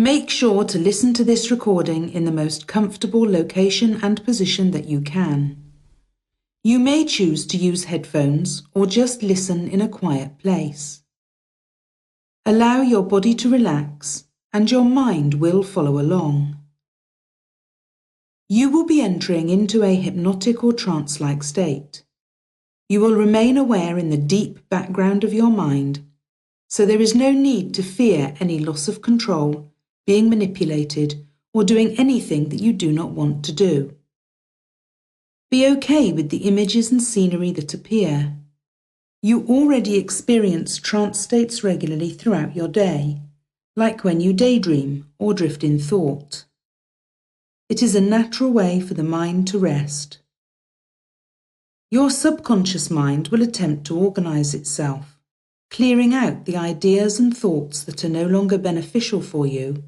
Make sure to listen to this recording in the most comfortable location and position that you can. You may choose to use headphones or just listen in a quiet place. Allow your body to relax and your mind will follow along. You will be entering into a hypnotic or trance-like state. You will remain aware in the deep background of your mind, so there is no need to fear any loss of control, being manipulated, or doing anything that you do not want to do. Be okay with the images and scenery that appear. You already experience trance states regularly throughout your day, like when you daydream or drift in thought. It is a natural way for the mind to rest. Your subconscious mind will attempt to organize itself, clearing out the ideas and thoughts that are no longer beneficial for you,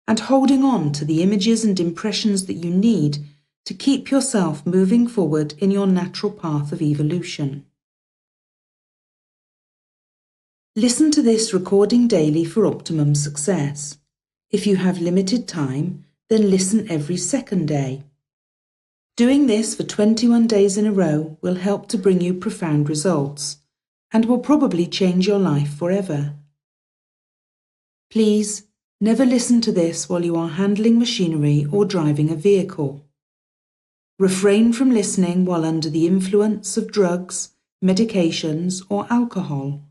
and holding on to the images and impressions that you need to keep yourself moving forward in your natural path of evolution. Listen to this recording daily for optimum success. If you have limited time, then listen every second day. Doing this for 21 days in a row will help to bring you profound results and will probably change your life forever. Please, never listen to this while you are handling machinery or driving a vehicle. Refrain from listening while under the influence of drugs, medications, or alcohol.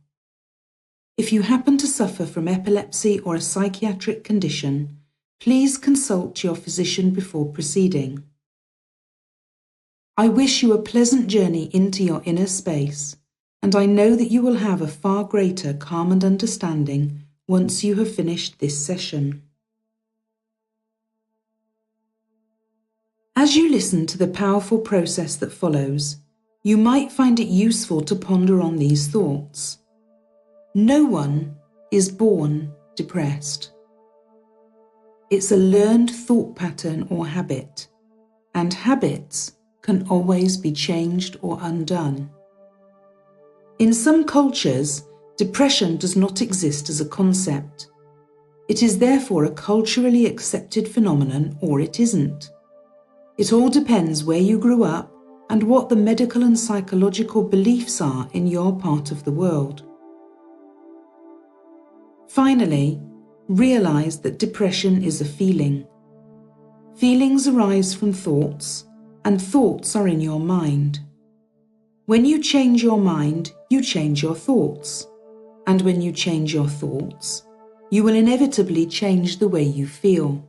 If you happen to suffer from epilepsy or a psychiatric condition, please consult your physician before proceeding. I wish you a pleasant journey into your inner space, and I know that you will have a far greater calm and understanding once you have finished this session. As you listen to the powerful process that follows, you might find it useful to ponder on these thoughts. No one is born depressed. It's a learned thought pattern or habit, and habits can always be changed or undone. In some cultures, depression does not exist as a concept. It is therefore a culturally accepted phenomenon, or it isn't. It all depends where you grew up and what the medical and psychological beliefs are in your part of the world. Finally, realize that depression is a feeling. Feelings arise from thoughts, and thoughts are in your mind. When you change your mind, you change your thoughts. And when you change your thoughts, you will inevitably change the way you feel.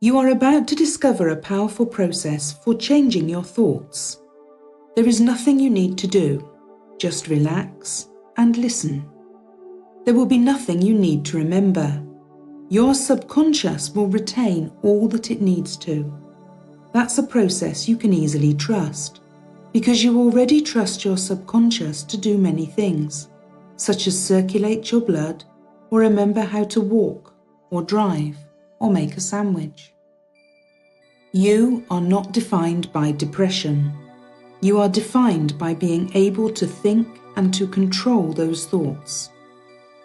You are about to discover a powerful process for changing your thoughts. There is nothing you need to do. Just relax and listen. There will be nothing you need to remember. Your subconscious will retain all that it needs to. That's a process you can easily trust, because you already trust your subconscious to do many things, such as circulate your blood, or remember how to walk, or drive, or make a sandwich. You are not defined by depression. You are defined by being able to think and to control those thoughts.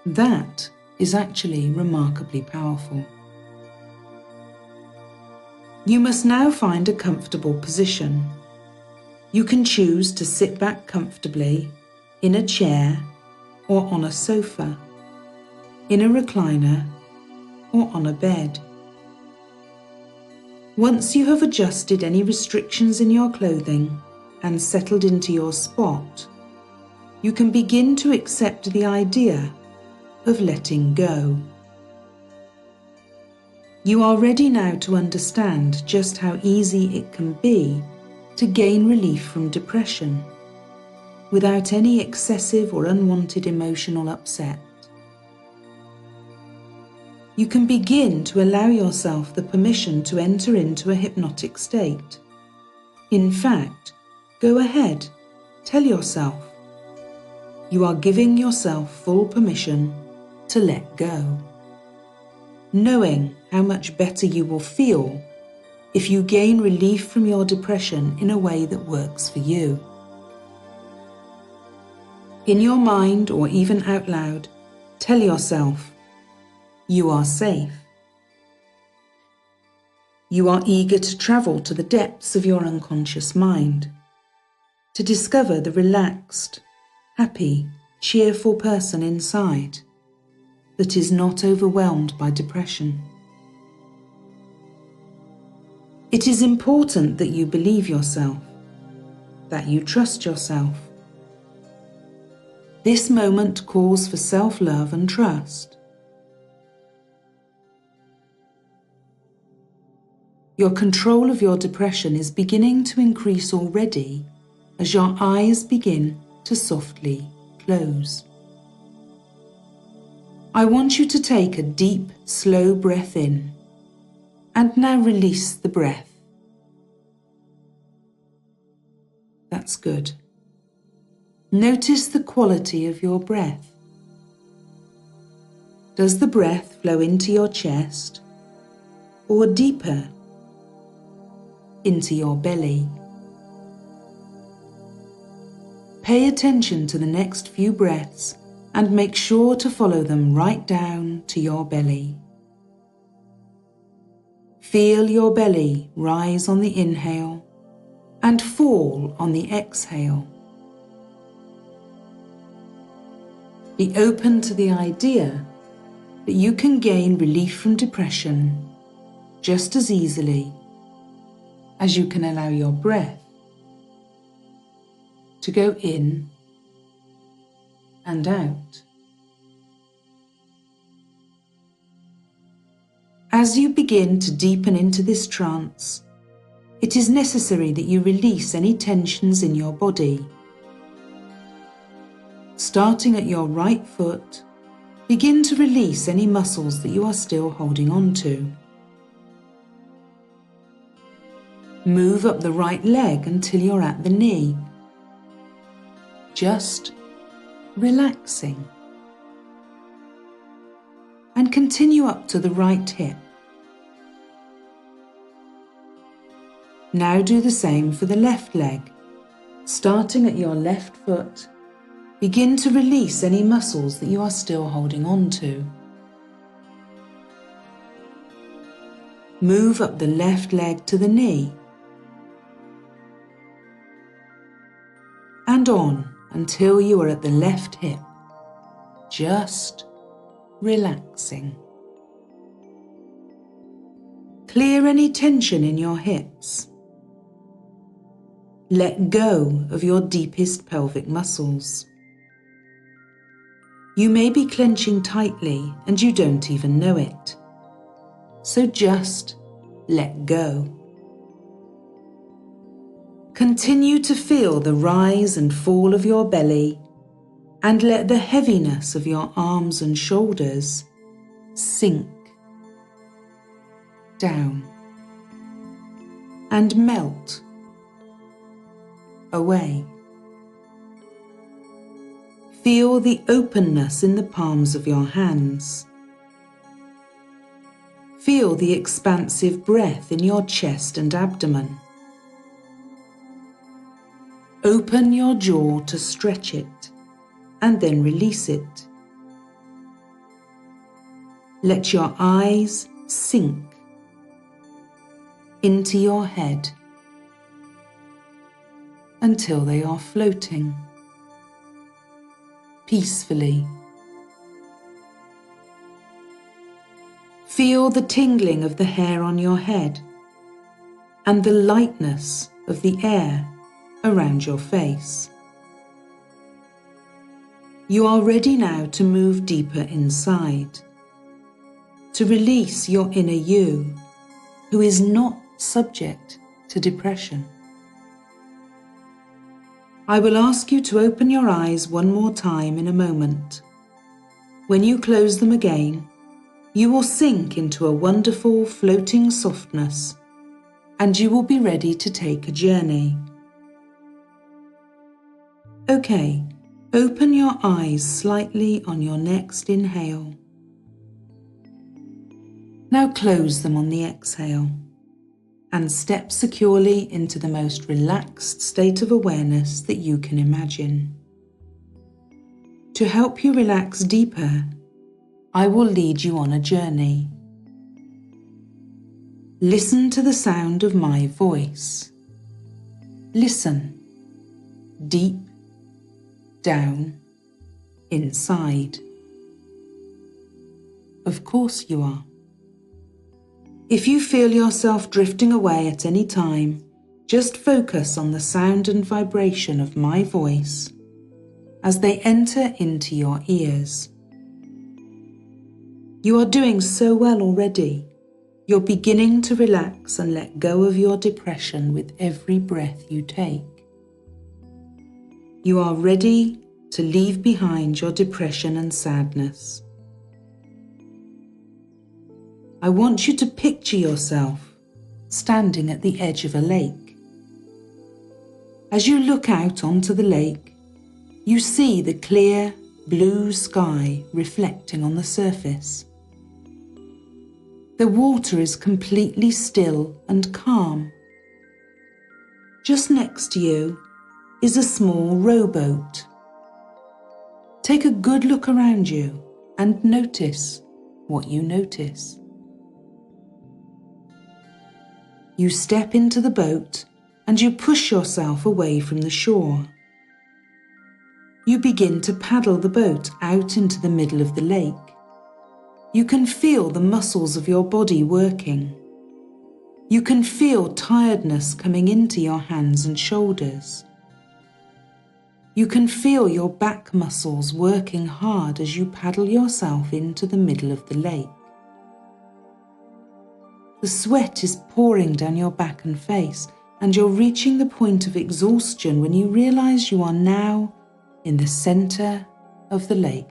That is actually remarkably powerful. You must now find a comfortable position. You can choose to sit back comfortably in a chair or on a sofa, in a recliner or on a bed. Once you have adjusted any restrictions in your clothing and settled into your spot, you can begin to accept the idea of letting go. You are ready now to understand just how easy it can be to gain relief from depression without any excessive or unwanted emotional upset. You can begin to allow yourself the permission to enter into a hypnotic state. In fact, go ahead, tell yourself. You are giving yourself full permission to let go, knowing how much better you will feel if you gain relief from your depression in a way that works for you. In your mind or even out loud, tell yourself, You are safe. You are eager to travel to the depths of your unconscious mind, to discover the relaxed, happy, cheerful person inside that is not overwhelmed by depression. It is important that you believe yourself, that you trust yourself. This moment calls for self-love and trust. Your control of your depression is beginning to increase already as your eyes begin to softly close. I want you to take a deep, slow breath in, and now release the breath. That's good. Notice the quality of your breath. Does the breath flow into your chest or deeper into your belly? Pay attention to the next few breaths and make sure to follow them right down to your belly. Feel your belly rise on the inhale and fall on the exhale. Be open to the idea that you can gain relief from depression just as easily as you can allow your breath to go in and out. As you begin to deepen into this trance, it is necessary that you release any tensions in your body. Starting at your right foot, begin to release any muscles that you are still holding on to. Move up the right leg until you're at the knee, just relaxing. And continue up to the right hip. Now do the same for the left leg. Starting at your left foot, begin to release any muscles that you are still holding on to. Move up the left leg to the knee and on until you are at the left hip, just relaxing. Clear any tension in your hips. Let go of your deepest pelvic muscles. You may be clenching tightly and you don't even know it. So just let go. Continue to feel the rise and fall of your belly and let the heaviness of your arms and shoulders sink down and melt away. Feel the openness in the palms of your hands. Feel the expansive breath in your chest and abdomen. Open your jaw to stretch it and then release it. Let your eyes sink into your head until they are floating peacefully. Feel the tingling of the hair on your head and the lightness of the air around your face. You are ready now to move deeper inside, to release your inner you, who is not subject to depression. I will ask you to open your eyes one more time in a moment. When you close them again, you will sink into a wonderful floating softness, and you will be ready to take a journey. Okay, open your eyes slightly on your next inhale. Now close them on the exhale and step securely into the most relaxed state of awareness that you can imagine. To help you relax deeper, I will lead you on a journey. Listen to the sound of my voice. Listen, deep down inside. Of course you are. If you feel yourself drifting away at any time, just focus on the sound and vibration of my voice as they enter into your ears. You are doing so well already. You're beginning to relax and let go of your depression with every breath you take. You are ready to leave behind your depression and sadness. I want you to picture yourself standing at the edge of a lake. As you look out onto the lake, you see the clear blue sky reflecting on the surface. The water is completely still and calm. Just next to you is a small rowboat. Take a good look around you and notice what you notice. You step into the boat and you push yourself away from the shore. You begin to paddle the boat out into the middle of the lake. You can feel the muscles of your body working. You can feel tiredness coming into your hands and shoulders. You can feel your back muscles working hard as you paddle yourself into the middle of the lake. The sweat is pouring down your back and face, and you're reaching the point of exhaustion when you realize you are now in the center of the lake.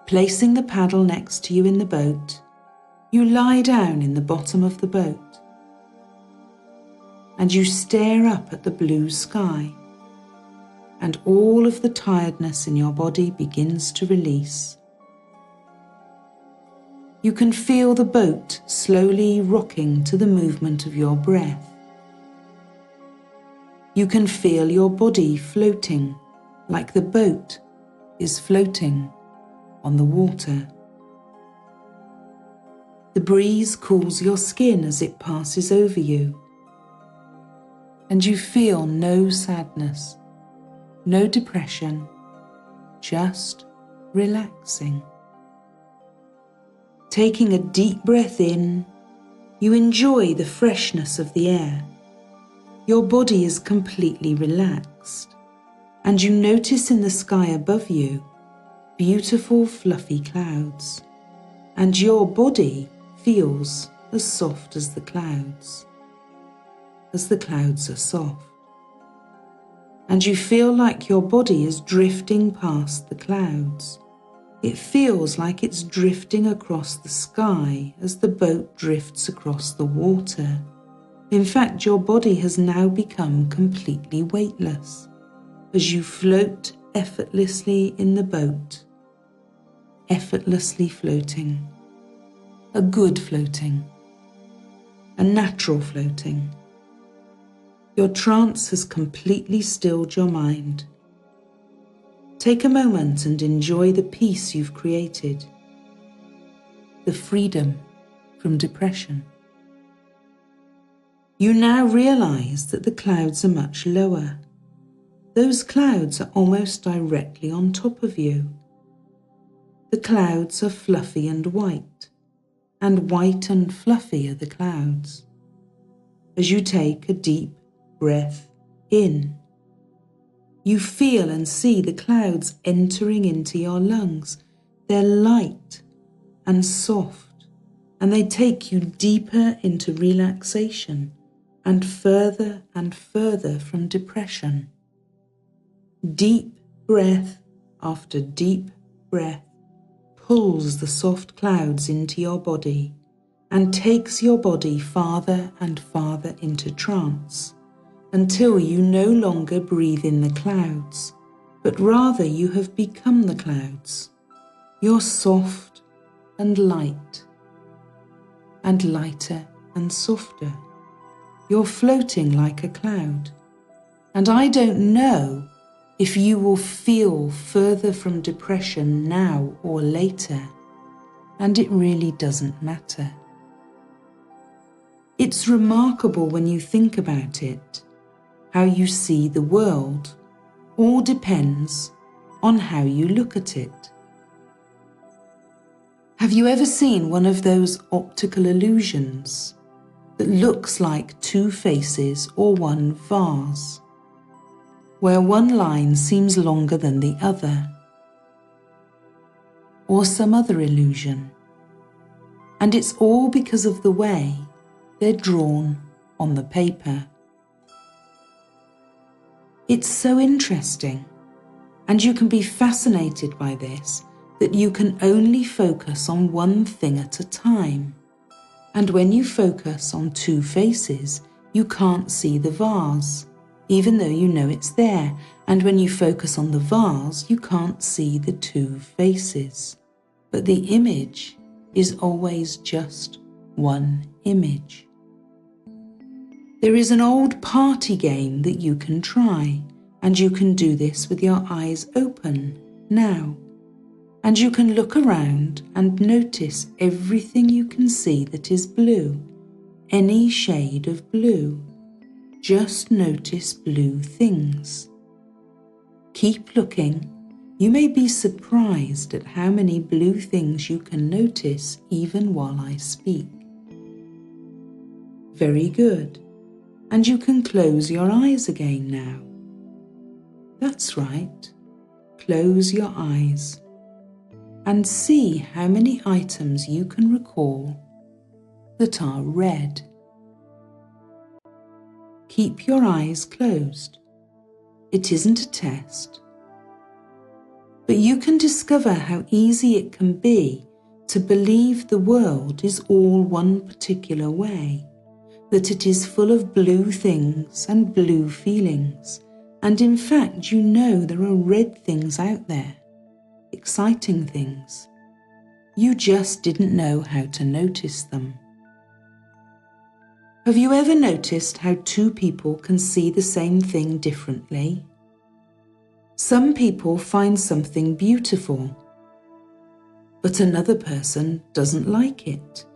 Placing the paddle next to you in the boat, you lie down in the bottom of the boat and you stare up at the blue sky, and all of the tiredness in your body begins to release. You can feel the boat slowly rocking to the movement of your breath. You can feel your body floating like the boat is floating on the water. The breeze cools your skin as it passes over you, and you feel no sadness, no depression, just relaxing. Taking a deep breath in, you enjoy the freshness of the air. Your body is completely relaxed, and you notice in the sky above you beautiful fluffy clouds, and your body feels as soft as the clouds are soft. And you feel like your body is drifting past the clouds. It feels like it's drifting across the sky as the boat drifts across the water. In fact, your body has now become completely weightless as you float effortlessly in the boat, effortlessly floating, a good floating, a natural floating. Your trance has completely stilled your mind. Take a moment and enjoy the peace you've created, the freedom from depression. You now realize that the clouds are much lower. Those clouds are almost directly on top of you. The clouds are fluffy and white and fluffy are the clouds. As you take a deep breath in, you feel and see the clouds entering into your lungs. They're light and soft, and they take you deeper into relaxation and further from depression. Deep breath after deep breath pulls the soft clouds into your body and takes your body farther and farther into trance, until you no longer breathe in the clouds, but rather you have become the clouds. You're soft and light, and lighter and softer. You're floating like a cloud. And I don't know if you will feel further from depression now or later, and it really doesn't matter. It's remarkable when you think about it, how you see the world all depends on how you look at it. Have you ever seen one of those optical illusions that looks like two faces or one vase, where one line seems longer than the other? Or some other illusion, and it's all because of the way they're drawn on the paper. It's so interesting, and you can be fascinated by this, that you can only focus on one thing at a time. And when you focus on two faces, you can't see the vase, even though you know it's there. And when you focus on the vase, you can't see the two faces. But the image is always just one image. There is an old party game that you can try, and you can do this with your eyes open now. And you can look around and notice everything you can see that is blue, any shade of blue. Just notice blue things. Keep looking. You may be surprised at how many blue things you can notice even while I speak. Very good. And you can close your eyes again now. That's right. Close your eyes and see how many items you can recall that are red. Keep your eyes closed. It isn't a test, but you can discover how easy it can be to believe the world is all one particular way, that it is full of blue things and blue feelings, and in fact you know there are red things out there, exciting things. You just didn't know how to notice them. Have you ever noticed how two people can see the same thing differently? Some people find something beautiful, but another person doesn't like it.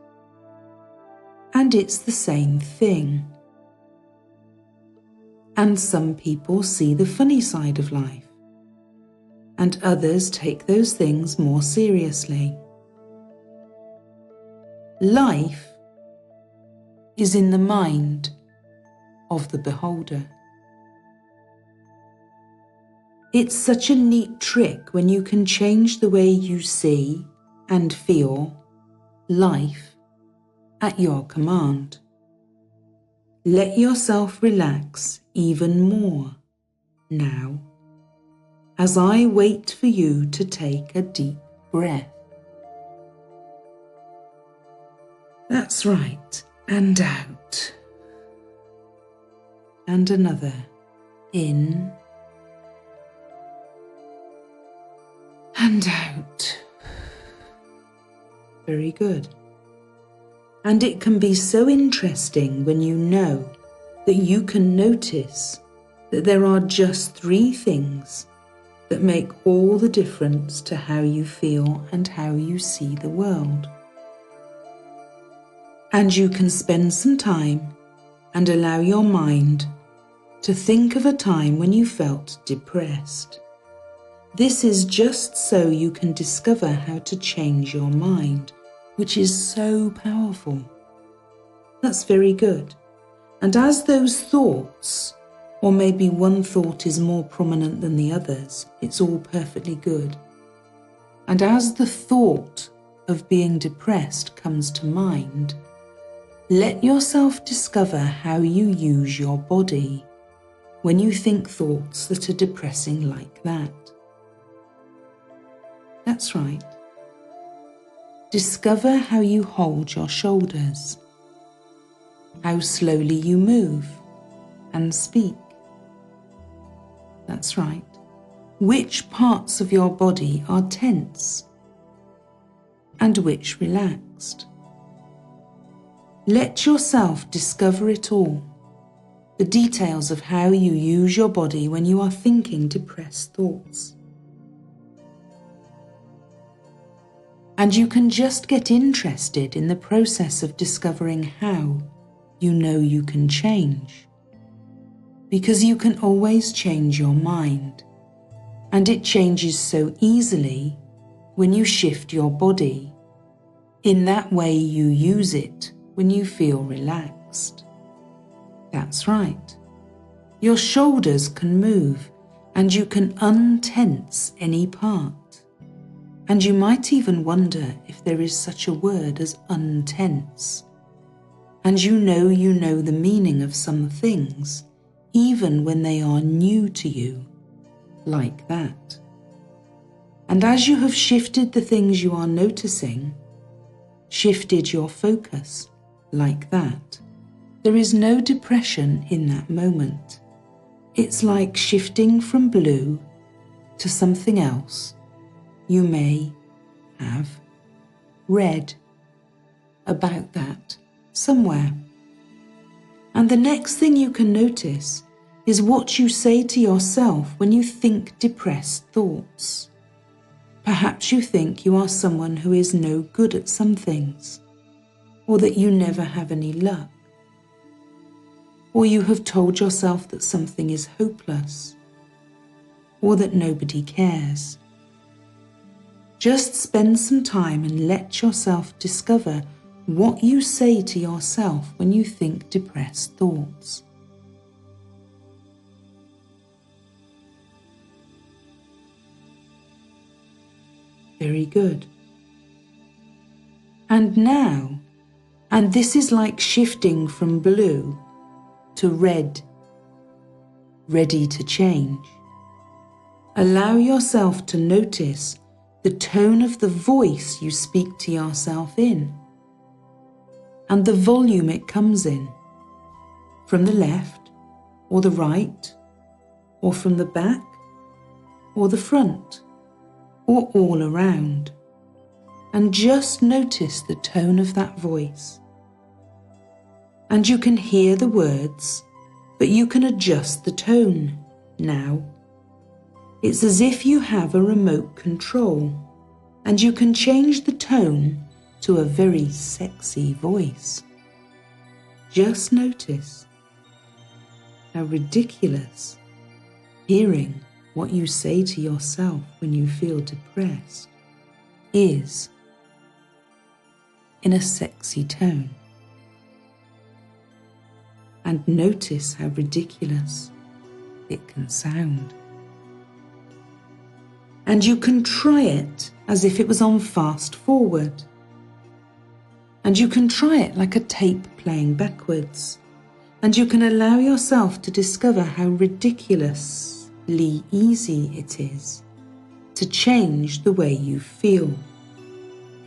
And it's the same thing. And some people see the funny side of life, and others take those things more seriously. Life is in the mind of the beholder. It's such a neat trick when you can change the way you see and feel life at your command. Let yourself relax even more now as I wait for you to take a deep breath. That's right, and out. And another, in and out. Very good. And it can be so interesting when you know that you can notice that there are just 3 things that make all the difference to how you feel and how you see the world. And you can spend some time and allow your mind to think of a time when you felt depressed. This is just so you can discover how to change your mind, which is so powerful. That's very good. And as those thoughts, or maybe one thought is more prominent than the others, it's all perfectly good. And as the thought of being depressed comes to mind, let yourself discover how you use your body when you think thoughts that are depressing like that. That's right. Discover how you hold your shoulders, how slowly you move and speak. That's right. Which parts of your body are tense and which relaxed. Let yourself discover it all the details of how you use your body when you are thinking depressed thoughts. And you can just get interested in the process of discovering how you know you can change. Because you can always change your mind, and it changes so easily when you shift your body. In that way you use it when you feel relaxed. That's right. Your shoulders can move and you can untense any part. And you might even wonder if there is such a word as untense. And you know the meaning of some things, even when they are new to you, like that. And as you have shifted the things you are noticing, shifted your focus, like that, there is no depression in that moment. It's like shifting from blue to something else you may have read about that somewhere. And the next thing you can notice is what you say to yourself when you think depressed thoughts. Perhaps you think you are someone who is no good at some things, or that you never have any luck. Or you have told yourself that something is hopeless, or that nobody cares. Just spend some time and let yourself discover what you say to yourself when you think depressed thoughts. Very good. And now, and this is like shifting from blue to red, ready to change. Allow yourself to notice the tone of the voice you speak to yourself in, and the volume it comes in, from the left or the right, or from the back or the front, or all around. And just notice the tone of that voice. And you can hear the words, but you can adjust the tone now. It's as if you have a remote control, and you can change the tone to a very sexy voice. Just notice how ridiculous hearing what you say to yourself when you feel depressed is in a sexy tone. And notice how ridiculous it can sound. And you can try it as if it was on fast forward. And you can try it like a tape playing backwards. And you can allow yourself to discover how ridiculously easy it is to change the way you feel.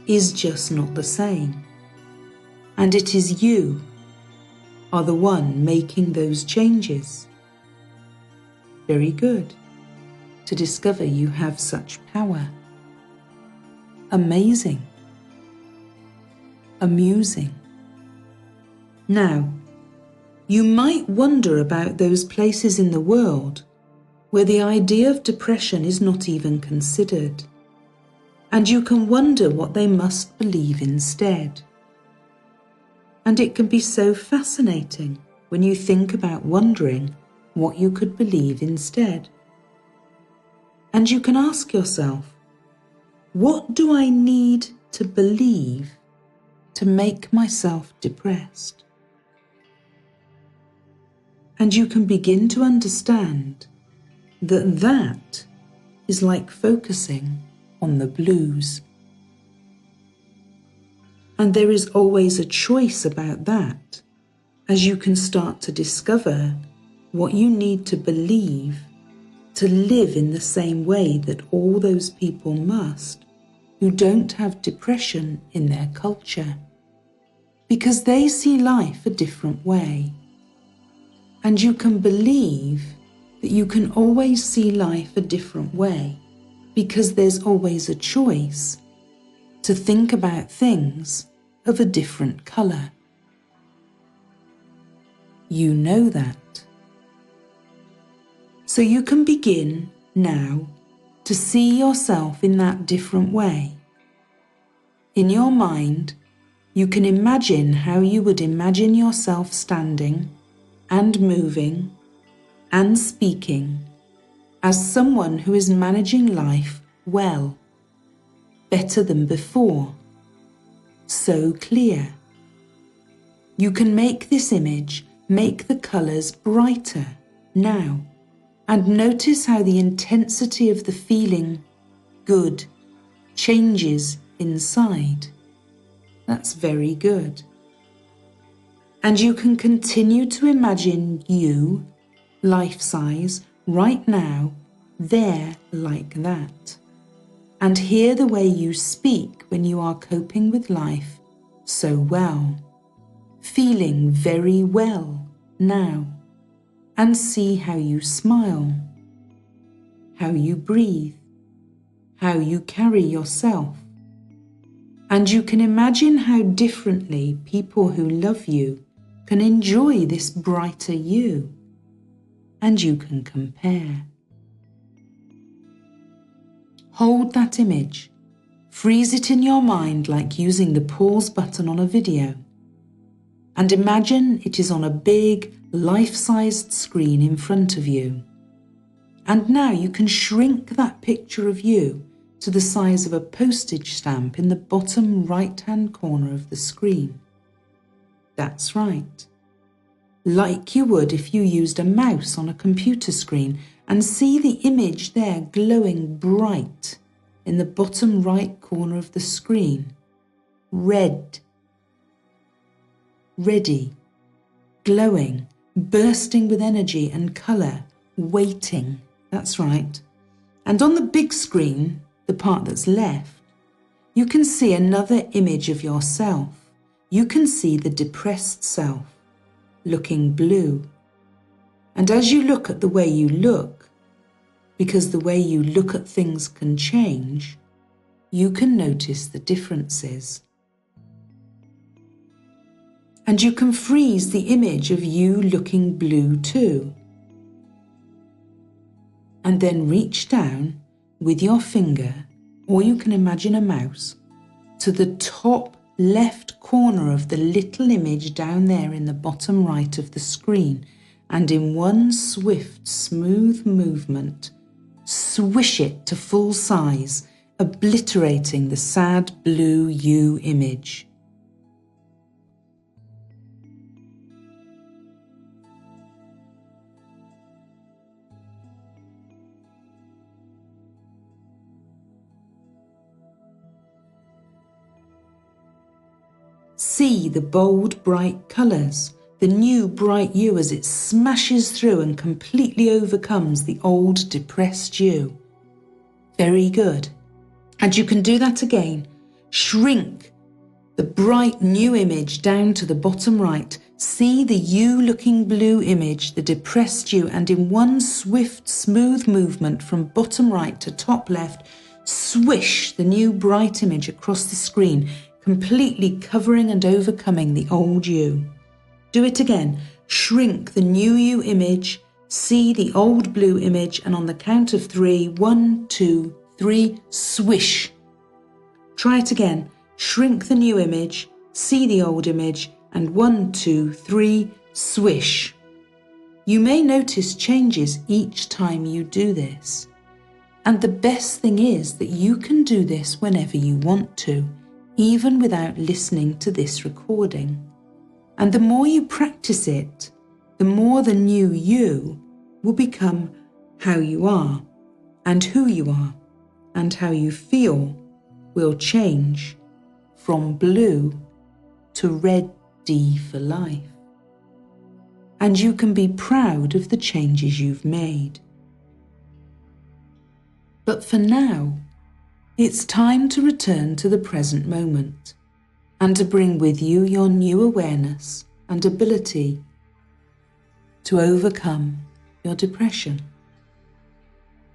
Is just not the same. And it is you are the one making those changes. Very good. To discover you have such power. Amazing. Amusing. Now, you might wonder about those places in the world where the idea of depression is not even considered, and you can wonder what they must believe instead. And it can be so fascinating when you think about wondering what you could believe instead. And you can ask yourself, what do I need to believe to make myself depressed? And you can begin to understand that that is like focusing on the blues. And there is always a choice about that, as you can start to discover what you need to believe to live in the same way that all those people must who don't have depression in their culture, because they see life a different way. And you can believe that you can always see life a different way, because there's always a choice to think about things of a different colour. You know that. So you can begin now to see yourself in that different way. In your mind, you can imagine how you would imagine yourself standing and moving and speaking as someone who is managing life well, better than before, so clear. You can make this image, make the colours brighter now, and notice how the intensity of the feeling good changes inside. That's very good. And you can continue to imagine you, life-size, right now, there like that. And hear the way you speak when you are coping with life so well. Feeling very well now. And see how you smile, how you breathe, how you carry yourself. And you can imagine how differently people who love you can enjoy this brighter you. And you can compare. Hold that image. Freeze it in your mind like using the pause button on a video. And imagine it is on a big, life-sized screen in front of you. And now you can shrink that picture of you to the size of a postage stamp in the bottom right-hand corner of the screen. That's right. Like you would if you used a mouse on a computer screen, and see the image there glowing bright in the bottom right corner of the screen. Red. Ready. Glowing. Bursting with energy and colour. Waiting. That's right. And on the big screen, the part that's left, you can see another image of yourself. You can see the depressed self, looking blue. And as you look at the way you look, because the way you look at things can change, you can notice the differences. And you can freeze the image of you looking blue too. And then reach down with your finger, or you can imagine a mouse, to the top left corner of the little image down there in the bottom right of the screen, and in one swift, smooth movement, swish it to full size, obliterating the sad blue you image. See the bold, bright colours, the new bright you as it smashes through and completely overcomes the old depressed you. Very good. And you can do that again. Shrink the bright new image down to the bottom right. See the you looking blue image, the depressed you, and in one swift, smooth movement from bottom right to top left, swish the new bright image across the screen, completely covering and overcoming the old you. Do it again. Shrink the new you image, see the old blue image, and on the count of 3, 1, 2, 3, swish. Try it again. Shrink the new image, see the old image, and 1, 2, 3, swish. You may notice changes each time you do this. And the best thing is that you can do this whenever you want to, even without listening to this recording. And the more you practice it, the more the new you will become how you are, and who you are, and how you feel will change from blue to ready for life. And you can be proud of the changes you've made. But for now, it's time to return to the present moment and to bring with you your new awareness and ability to overcome your depression.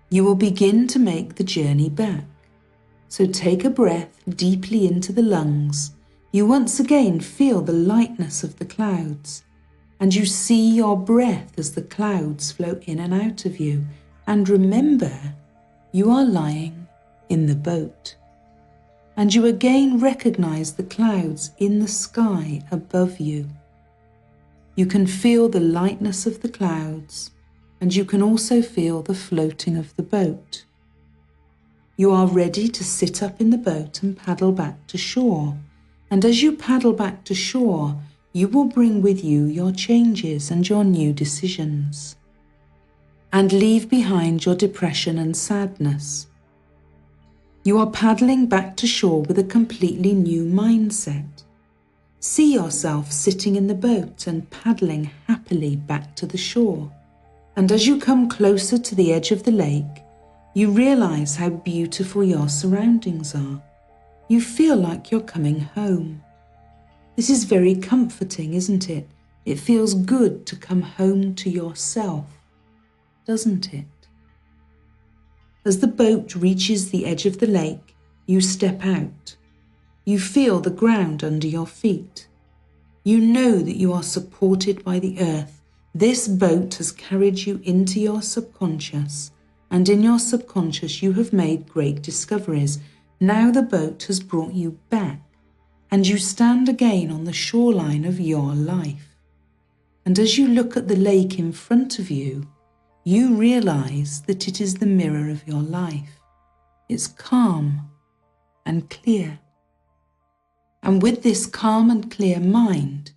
You will begin to make the journey back. So take a breath deeply into the lungs. You once again feel the lightness of the clouds. and you see your breath as the clouds flow in and out of you. And remember, you are lying in the boat. And you again recognize the clouds in the sky above you. You can feel the lightness of the clouds, and you can also feel the floating of the boat. You are ready to sit up in the boat and paddle back to shore. And as you paddle back to shore, you will bring with you your changes and your new decisions, and leave behind your depression and sadness. You are paddling back to shore with a completely new mindset. See yourself sitting in the boat and paddling happily back to the shore. And as you come closer to the edge of the lake, you realize how beautiful your surroundings are. You feel like you're coming home. This is very comforting, isn't it? It feels good to come home to yourself, doesn't it? As the boat reaches the edge of the lake, you step out. You feel the ground under your feet. You know that you are supported by the earth. This boat has carried you into your subconscious, and in your subconscious you have made great discoveries. Now the boat has brought you back, and you stand again on the shoreline of your life. And as you look at the lake in front of you, you realize that it is the mirror of your life. It's calm and clear. And with this calm and clear mind,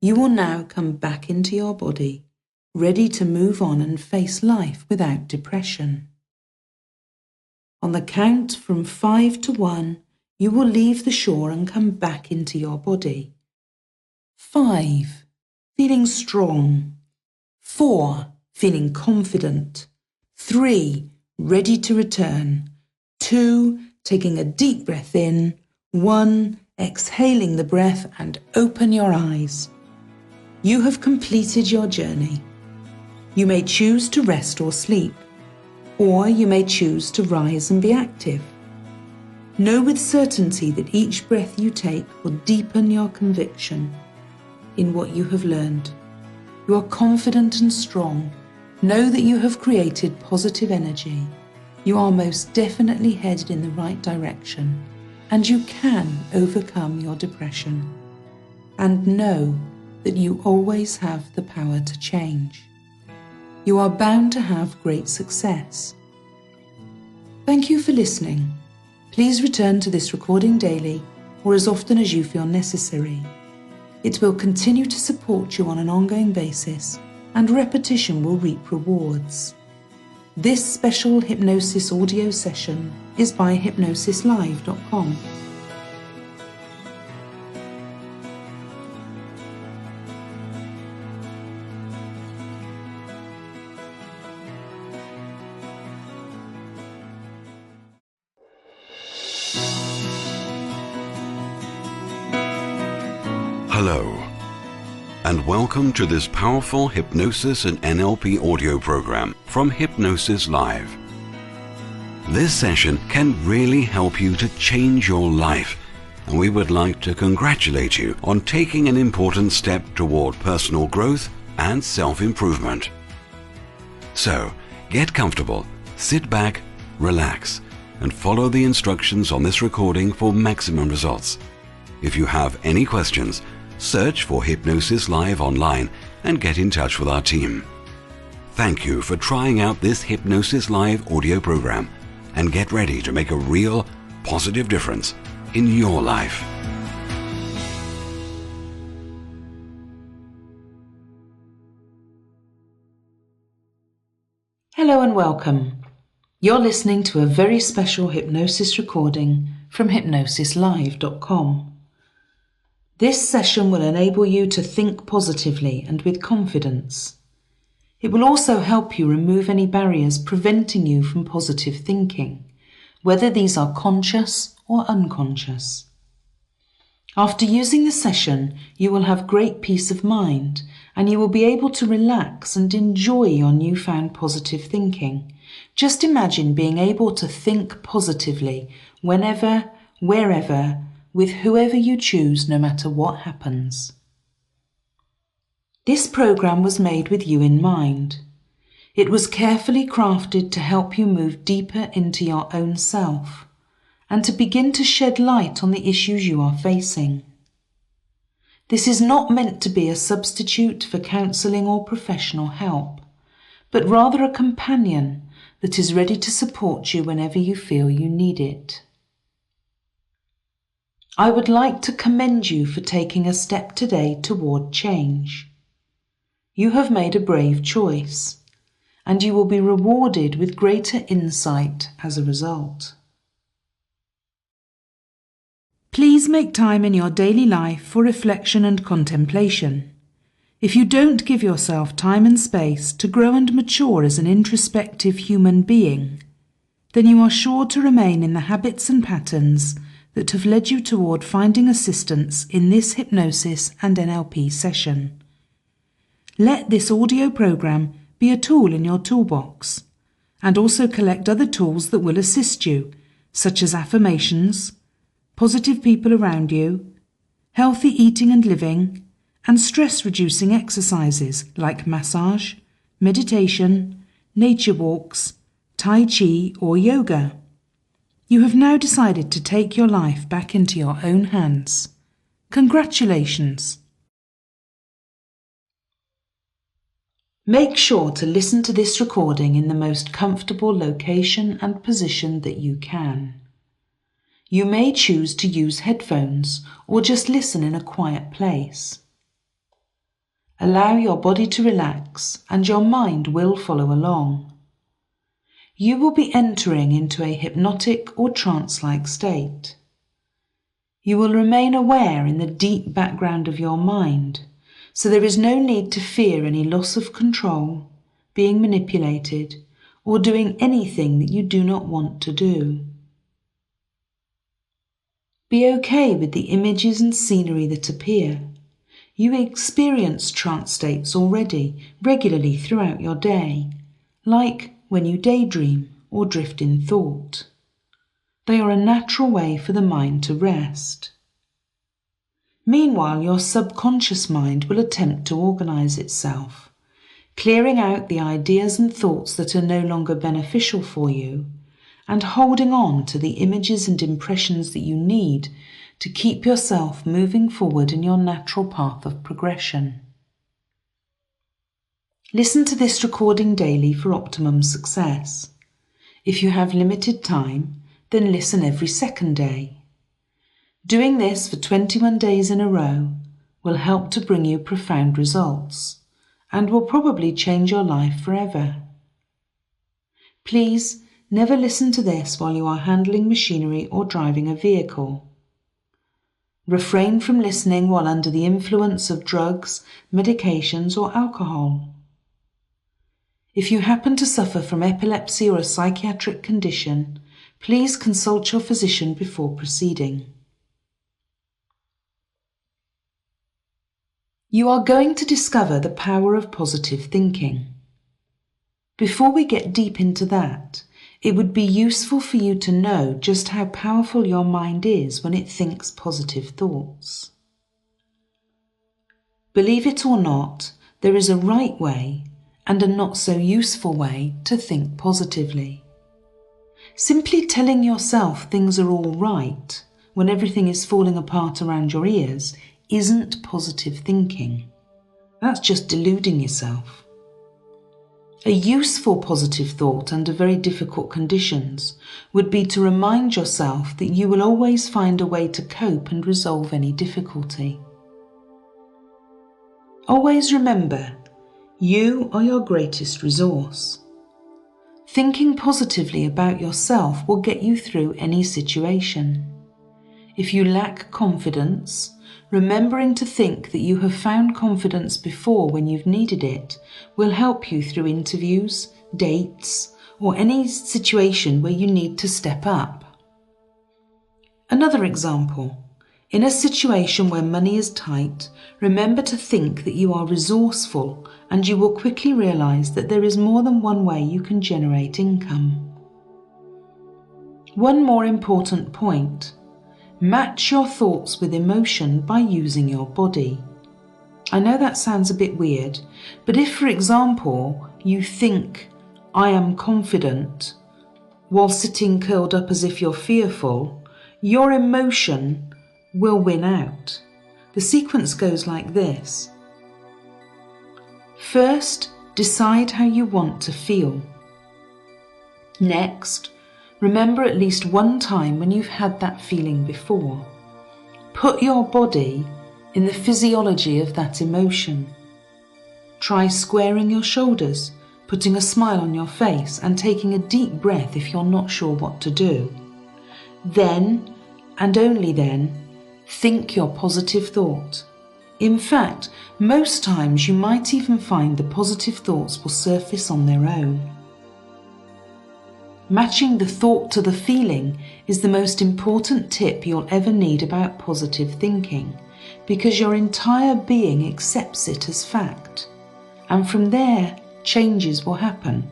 you will now come back into your body, ready to move on and face life without depression. On the count from 5 to 1, you will leave the shore and come back into your body. 5, feeling strong. 4, feeling confident. 3, ready to return. 2, taking a deep breath in. 1, exhaling the breath and open your eyes. You have completed your journey. You may choose to rest or sleep, or you may choose to rise and be active. Know with certainty that each breath you take will deepen your conviction in what you have learned. You are confident and strong. Know that you have created positive energy. You are most definitely headed in the right direction, and you can overcome your depression. And know that you always have the power to change. You are bound to have great success. Thank you for listening. Please return to this recording daily or as often as you feel necessary. It will continue to support you on an ongoing basis, and repetition will reap rewards. This special hypnosis audio session is by hypnosislive.com. Hello, and welcome to this powerful hypnosis and NLP audio program from Hypnosis Live. This session can really help you to change your life, and we would like to congratulate you on taking an important step toward personal growth and self-improvement. So, get comfortable, sit back, relax, and follow the instructions on this recording for maximum results. If you have any questions, search for Hypnosis Live online and get in touch with our team. Thank you for trying out this Hypnosis Live audio program, and get ready to make a real, positive difference in your life. Hello and welcome. You're listening to a very special hypnosis recording from hypnosislive.com. This session will enable you to think positively and with confidence. It will also help you remove any barriers preventing you from positive thinking, whether these are conscious or unconscious. After using the session, you will have great peace of mind, and you will be able to relax and enjoy your newfound positive thinking. Just imagine being able to think positively whenever, wherever, with whoever you choose, no matter what happens. This program was made with you in mind. It was carefully crafted to help you move deeper into your own self and to begin to shed light on the issues you are facing. This is not meant to be a substitute for counselling or professional help, but rather a companion that is ready to support you whenever you feel you need it. I would like to commend you for taking a step today toward change. You have made a brave choice, and you will be rewarded with greater insight as a result. Please make time in your daily life for reflection and contemplation. If you don't give yourself time and space to grow and mature as an introspective human being, then you are sure to remain in the habits and patterns that have led you toward finding assistance in this hypnosis and NLP session. Let this audio program be a tool in your toolbox, and also collect other tools that will assist you, such as affirmations, positive people around you, healthy eating and living, and stress-reducing exercises like massage, meditation, nature walks, Tai Chi or yoga. You have now decided to take your life back into your own hands. Congratulations! Make sure to listen to this recording in the most comfortable location and position that you can. You may choose to use headphones or just listen in a quiet place. Allow your body to relax and your mind will follow along. You will be entering into a hypnotic or trance-like state. You will remain aware in the deep background of your mind, so there is no need to fear any loss of control, being manipulated, or doing anything that you do not want to do. Be okay with the images and scenery that appear. You experience trance states already, regularly throughout your day, like when you daydream or drift in thought. They are a natural way for the mind to rest. Meanwhile, your subconscious mind will attempt to organize itself, clearing out the ideas and thoughts that are no longer beneficial for you, and holding on to the images and impressions that you need to keep yourself moving forward in your natural path of progression. Listen to this recording daily for optimum success. If you have limited time, then listen every second day. Doing this for 21 days in a row will help to bring you profound results and will probably change your life forever. Please never listen to this while you are handling machinery or driving a vehicle. Refrain from listening while under the influence of drugs, medications, or alcohol. If you happen to suffer from epilepsy or a psychiatric condition, please consult your physician before proceeding. You are going to discover the power of positive thinking. Before we get deep into that, it would be useful for you to know just how powerful your mind is when it thinks positive thoughts. Believe it or not, there is a right way and a not so useful way to think positively. Simply telling yourself things are all right when everything is falling apart around your ears isn't positive thinking. That's just deluding yourself. A useful positive thought under very difficult conditions would be to remind yourself that you will always find a way to cope and resolve any difficulty. Always remember, you are your greatest resource. Thinking positively about yourself will get you through any situation. If you lack confidence, remembering to think that you have found confidence before when you've needed it will help you through interviews, dates, or any situation where you need to step up. Another example, in a situation where money is tight, remember to think that you are resourceful and you will quickly realize that there is more than one way you can generate income. One more important point. Match your thoughts with emotion by using your body. I know that sounds a bit weird, but if, for example, you think, "I am confident," while sitting curled up as if you're fearful, your emotion will win out. The sequence goes like this. First, decide how you want to feel. Next, remember at least one time when you've had that feeling before. Put your body in the physiology of that emotion. Try squaring your shoulders, putting a smile on your face, and taking a deep breath if you're not sure what to do. Then, and only then, think your positive thought. In fact, most times you might even find the positive thoughts will surface on their own. Matching the thought to the feeling is the most important tip you'll ever need about positive thinking, because your entire being accepts it as fact, and from there, changes will happen.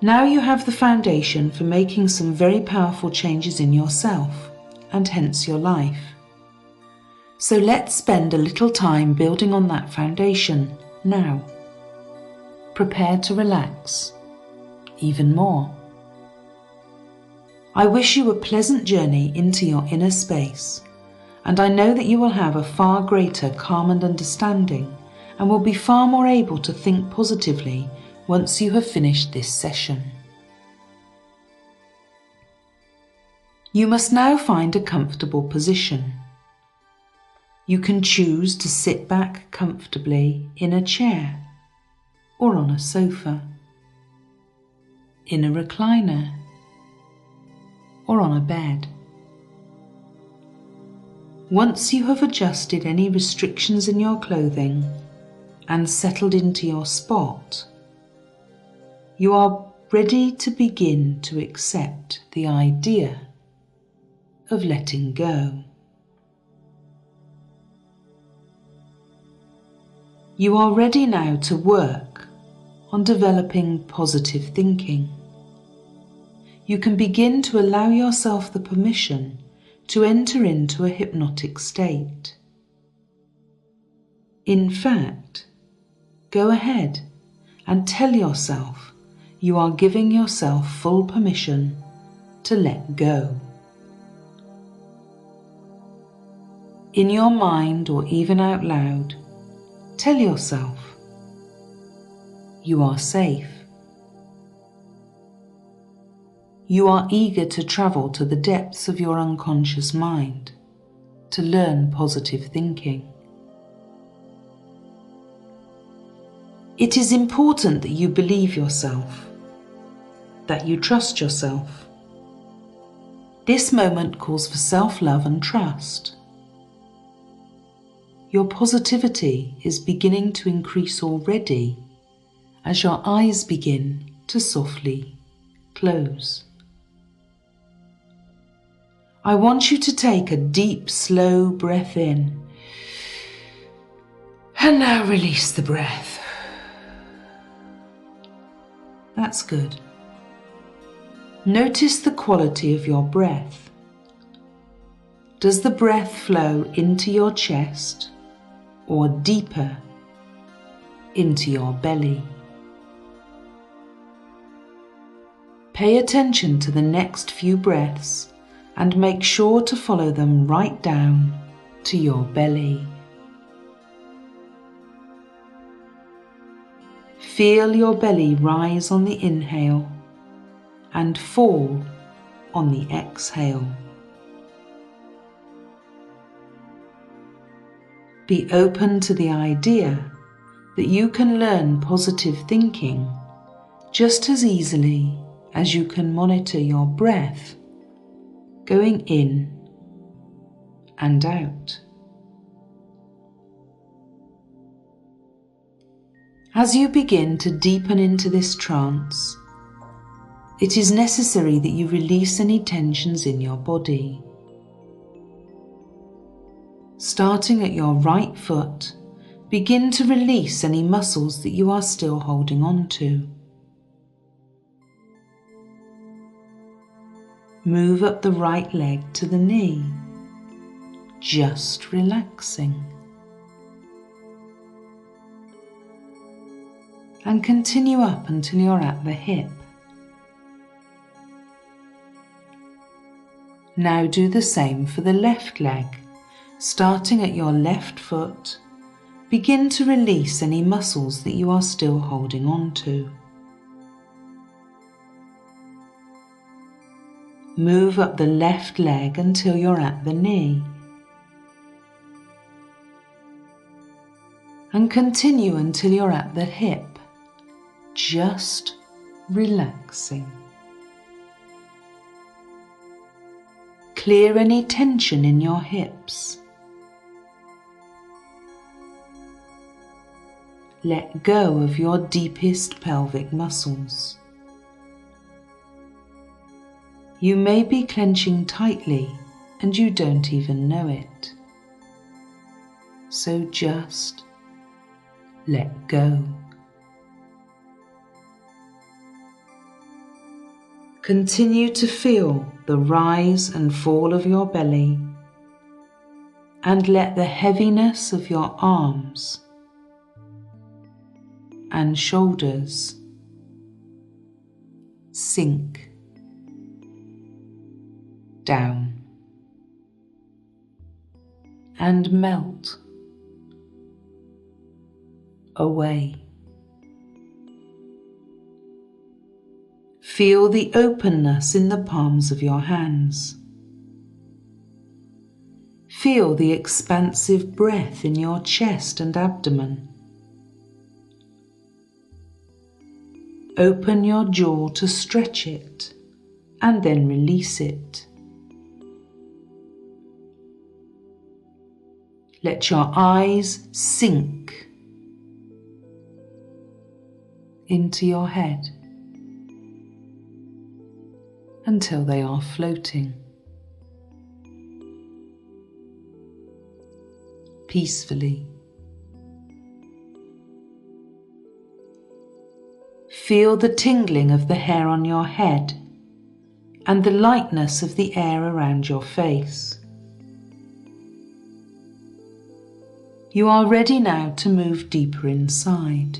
Now you have the foundation for making some very powerful changes in yourself, and hence your life. So let's spend a little time building on that foundation now. Prepare to relax even more. I wish you a pleasant journey into your inner space, and I know that you will have a far greater calm and understanding, and will be far more able to think positively once you have finished this session. You must now find a comfortable position. You can choose to sit back comfortably in a chair, or on a sofa, in a recliner, or on a bed. Once you have adjusted any restrictions in your clothing and settled into your spot, you are ready to begin to accept the idea of letting go. You are ready now to work on developing positive thinking. You can begin to allow yourself the permission to enter into a hypnotic state. In fact, go ahead and tell yourself you are giving yourself full permission to let go. In your mind or even out loud, tell yourself you are safe. You are eager to travel to the depths of your unconscious mind to learn positive thinking. It is important that you believe yourself, that you trust yourself. This moment calls for self-love and trust. Your positivity is beginning to increase already as your eyes begin to softly close. I want you to take a deep, slow breath in, and now release the breath. That's good. Notice the quality of your breath. Does the breath flow into your chest or deeper into your belly? Pay attention to the next few breaths and make sure to follow them right down to your belly. Feel your belly rise on the inhale and fall on the exhale. Be open to the idea that you can learn positive thinking just as easily as you can monitor your breath going in and out. As you begin to deepen into this trance, it is necessary that you release any tensions in your body. Starting at your right foot, begin to release any muscles that you are still holding on to. Move up the right leg to the knee, just relaxing. and continue up until you're at the hip. Now do the same for the left leg. Starting at your left foot, begin to release any muscles that you are still holding on to. Move up the left leg until you're at the knee. And continue until you're at the hip, just relaxing. Clear any tension in your hips. Let go of your deepest pelvic muscles. You may be clenching tightly and you don't even know it. So just let go. Continue to feel the rise and fall of your belly and let the heaviness of your arms and shoulders sink down and melt away. Feel the openness in the palms of your hands. Feel the expansive breath in your chest and abdomen. Open your jaw to stretch it and then release it. Let your eyes sink into your head until they are floating peacefully. Feel the tingling of the hair on your head and the lightness of the air around your face. You are ready now to move deeper inside,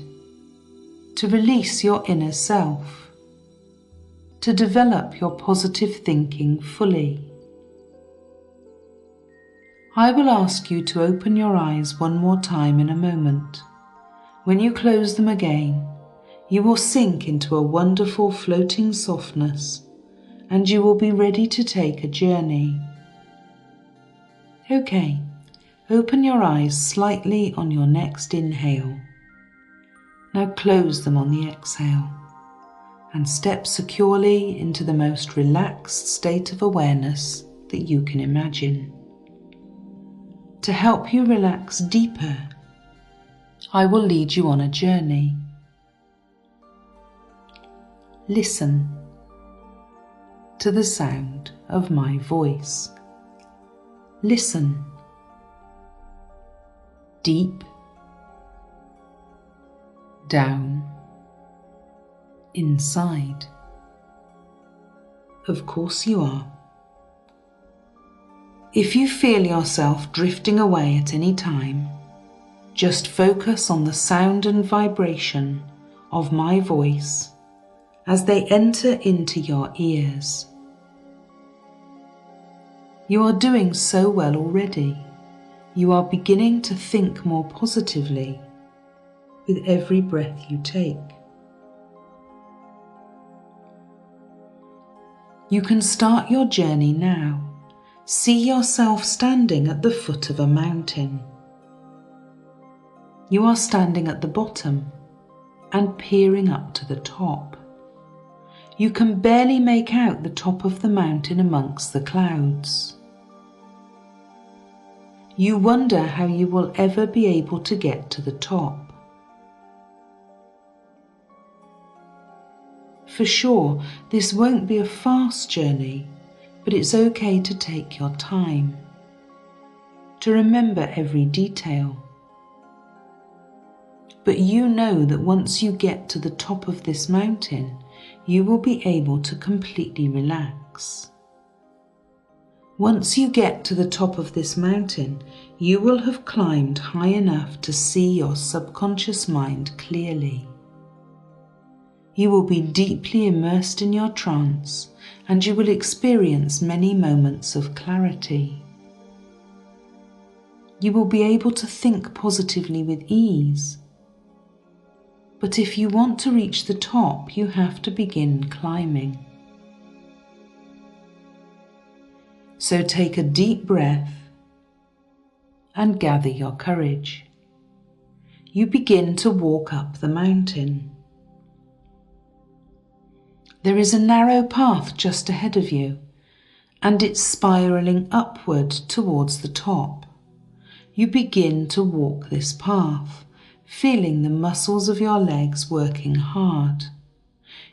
to release your inner self, to develop your positive thinking fully. I will ask you to open your eyes one more time in a moment. When you close them again, you will sink into a wonderful floating softness and you will be ready to take a journey. Okay, open your eyes slightly on your next inhale. Now close them on the exhale and step securely into the most relaxed state of awareness that you can imagine. To help you relax deeper, I will lead you on a journey. Listen to the sound of my voice. Listen deep down inside. Of course you are. If you feel yourself drifting away at any time, just focus on the sound and vibration of my voice as they enter into your ears. You are doing so well already. You are beginning to think more positively with every breath you take. You can start your journey now. See yourself standing at the foot of a mountain. You are standing at the bottom and peering up to the top. You can barely make out the top of the mountain amongst the clouds. You wonder how you will ever be able to get to the top. For sure, this won't be a fast journey, but it's okay to take your time, to remember every detail. But you know that once you get to the top of this mountain, you will be able to completely relax. Once you get to the top of this mountain, you will have climbed high enough to see your subconscious mind clearly. You will be deeply immersed in your trance, and you will experience many moments of clarity. You will be able to think positively with ease. But if you want to reach the top, you have to begin climbing. So take a deep breath and gather your courage. You begin to walk up the mountain. There is a narrow path just ahead of you, and it's spiraling upward towards the top. You begin to walk this path, feeling the muscles of your legs working hard.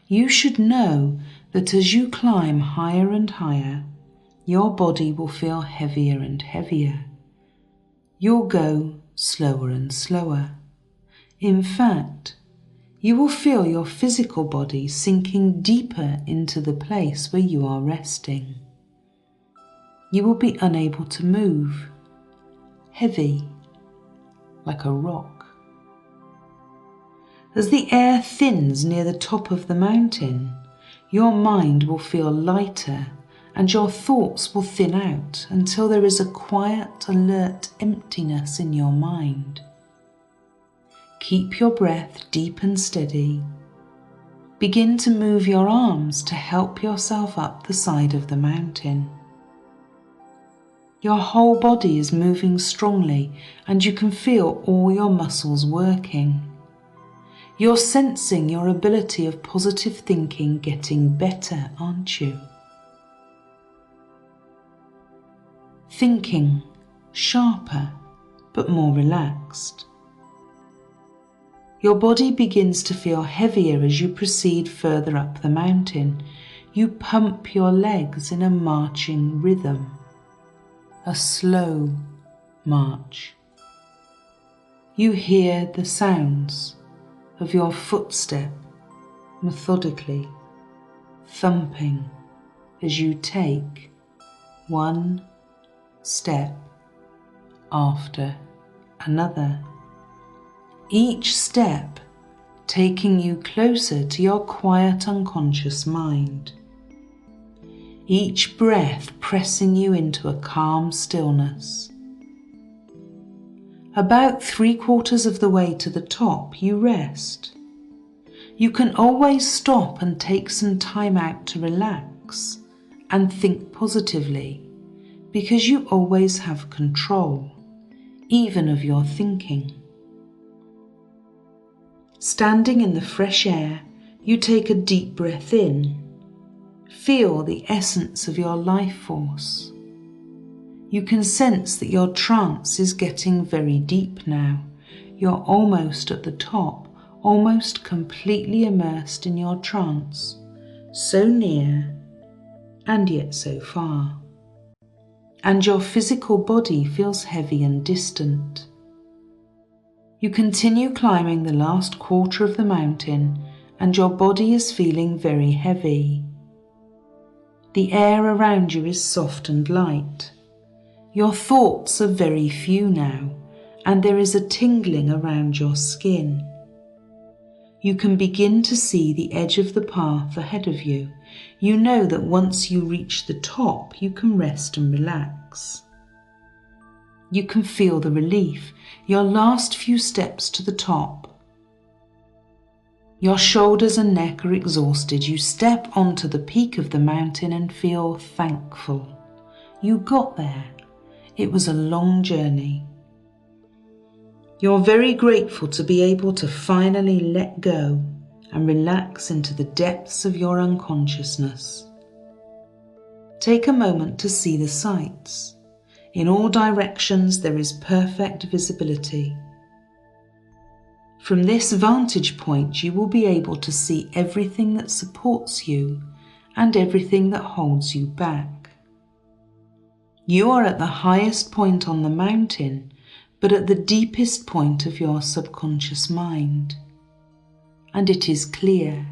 You should know that as you climb higher and higher, your body will feel heavier and heavier. You'll go slower and slower. In fact, you will feel your physical body sinking deeper into the place where you are resting. You will be unable to move, heavy, like a rock. As the air thins near the top of the mountain, your mind will feel lighter and your thoughts will thin out until there is a quiet, alert emptiness in your mind. Keep your breath deep and steady. Begin to move your arms to help yourself up the side of the mountain. Your whole body is moving strongly and you can feel all your muscles working. You're sensing your ability of positive thinking getting better, aren't you? Thinking sharper but more relaxed. Your body begins to feel heavier as you proceed further up the mountain. You pump your legs in a marching rhythm, a slow march. You hear the sounds of your footstep methodically thumping as you take one step after another. Each step taking you closer to your quiet unconscious mind. Each breath pressing you into a calm stillness. About 3/4 of the way to the top, you rest. You can always stop and take some time out to relax and think positively, because you always have control, even of your thinking. Standing in the fresh air, you take a deep breath in. Feel the essence of your life force. You can sense that your trance is getting very deep now. You're almost at the top, almost completely immersed in your trance, so near and yet so far. And your physical body feels heavy and distant. You continue climbing the last quarter of the mountain and your body is feeling very heavy. The air around you is soft and light. Your thoughts are very few now, and there is a tingling around your skin. You can begin to see the edge of the path ahead of you. You know that once you reach the top, you can rest and relax. You can feel the relief, your last few steps to the top. Your shoulders and neck are exhausted. You step onto the peak of the mountain and feel thankful. You got there. It was a long journey. You're very grateful to be able to finally let go and relax into the depths of your unconsciousness. Take a moment to see the sights. In all directions there is perfect visibility. From this vantage point you will be able to see everything that supports you and everything that holds you back. You are at the highest point on the mountain, but at the deepest point of your subconscious mind. And it is clear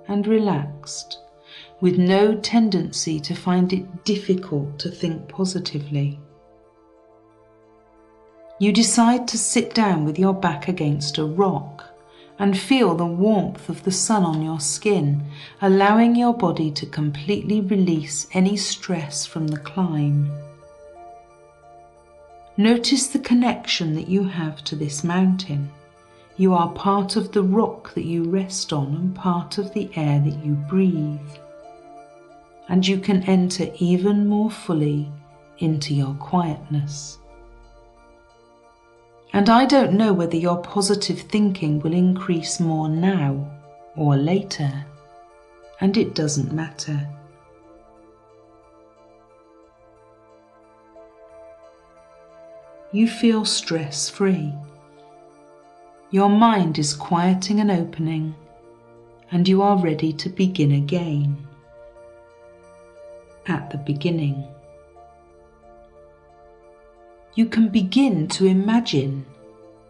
and relaxed, with no tendency to find it difficult to think positively. You decide to sit down with your back against a rock and feel the warmth of the sun on your skin, allowing your body to completely release any stress from the climb. Notice the connection that you have to this mountain. You are part of the rock that you rest on and part of the air that you breathe. And you can enter even more fully into your quietness. And I don't know whether your positive thinking will increase more now or later, and it doesn't matter. You feel stress-free. Your mind is quieting and opening, and you are ready to begin again. At the beginning. You can begin to imagine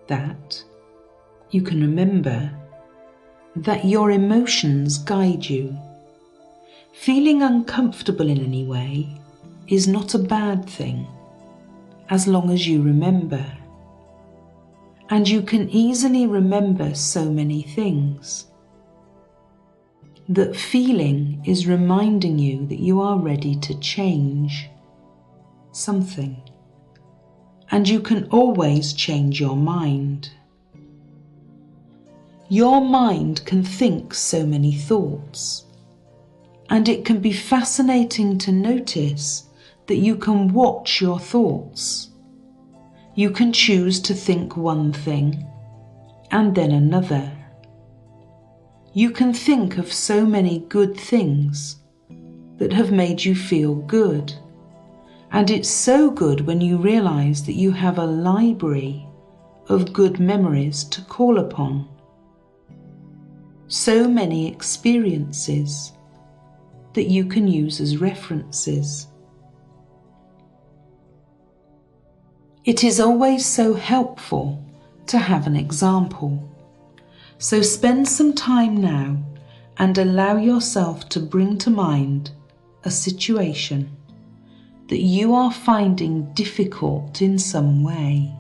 that, you can remember that your emotions guide you. Feeling uncomfortable in any way is not a bad thing, as long as you remember. And you can easily remember so many things. That feeling is reminding you that you are ready to change something. And you can always change your mind. Your mind can think so many thoughts, and it can be fascinating to notice that you can watch your thoughts. You can choose to think one thing and then another. You can think of so many good things that have made you feel good. And it's so good when you realize that you have a library of good memories to call upon. So many experiences that you can use as references. It is always so helpful to have an example. So spend some time now and allow yourself to bring to mind a situation that you are finding difficult in some way.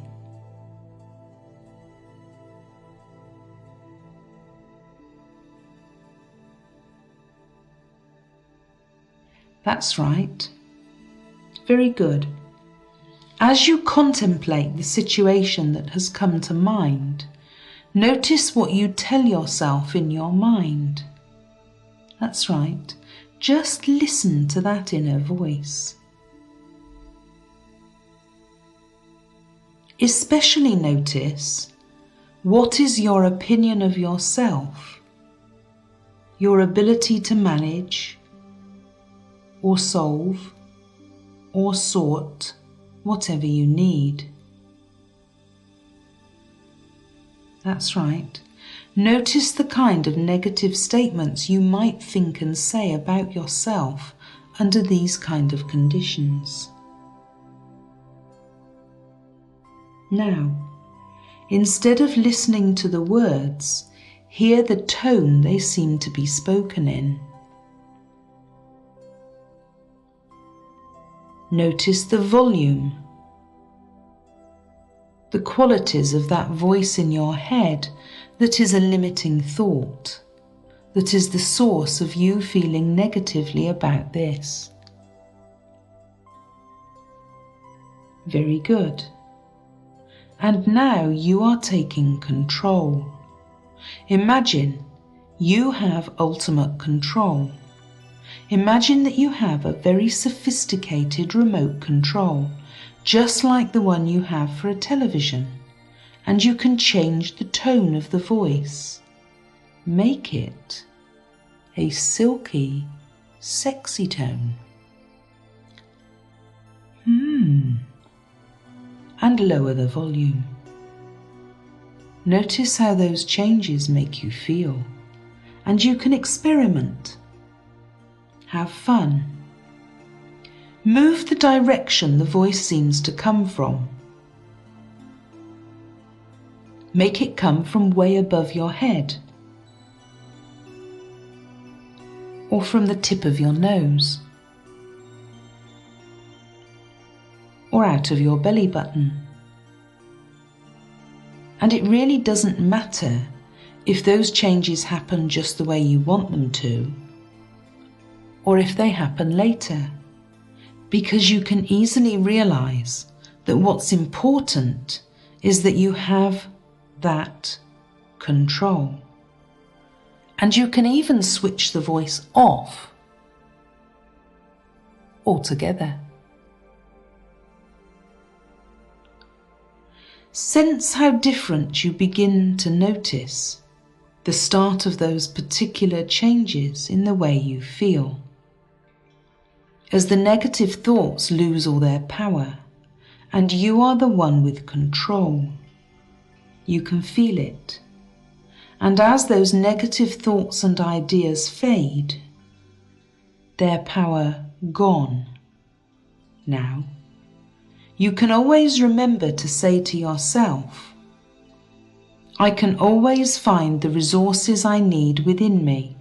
That's right. Very good. As you contemplate the situation that has come to mind, notice what you tell yourself in your mind. That's right. Just listen to that inner voice. Especially notice what is your opinion of yourself, your ability to manage, or solve, or sort whatever you need. That's right. Notice the kind of negative statements you might think and say about yourself under these kind of conditions. Now, instead of listening to the words, hear the tone they seem to be spoken in. Notice the volume, the qualities of that voice in your head that is a limiting thought, that is the source of you feeling negatively about this. Very good. And now you are taking control. Imagine you have ultimate control. Imagine that you have a very sophisticated remote control, just like the one you have for a television, and you can change the tone of the voice. Make it a silky, sexy tone. And lower the volume. Notice how those changes make you feel, and you can experiment. Have fun. Move the direction the voice seems to come from. Make it come from way above your head, or from the tip of your nose, or out of your belly button. And it really doesn't matter if those changes happen just the way you want them to, or if they happen later, because you can easily realize that what's important is that you have that control. And you can even switch the voice off altogether. Sense how different you begin to notice the start of those particular changes in the way you feel. As the negative thoughts lose all their power, and you are the one with control. You can feel it. And as those negative thoughts and ideas fade, their power gone. Now, you can always remember to say to yourself, I can always find the resources I need within me.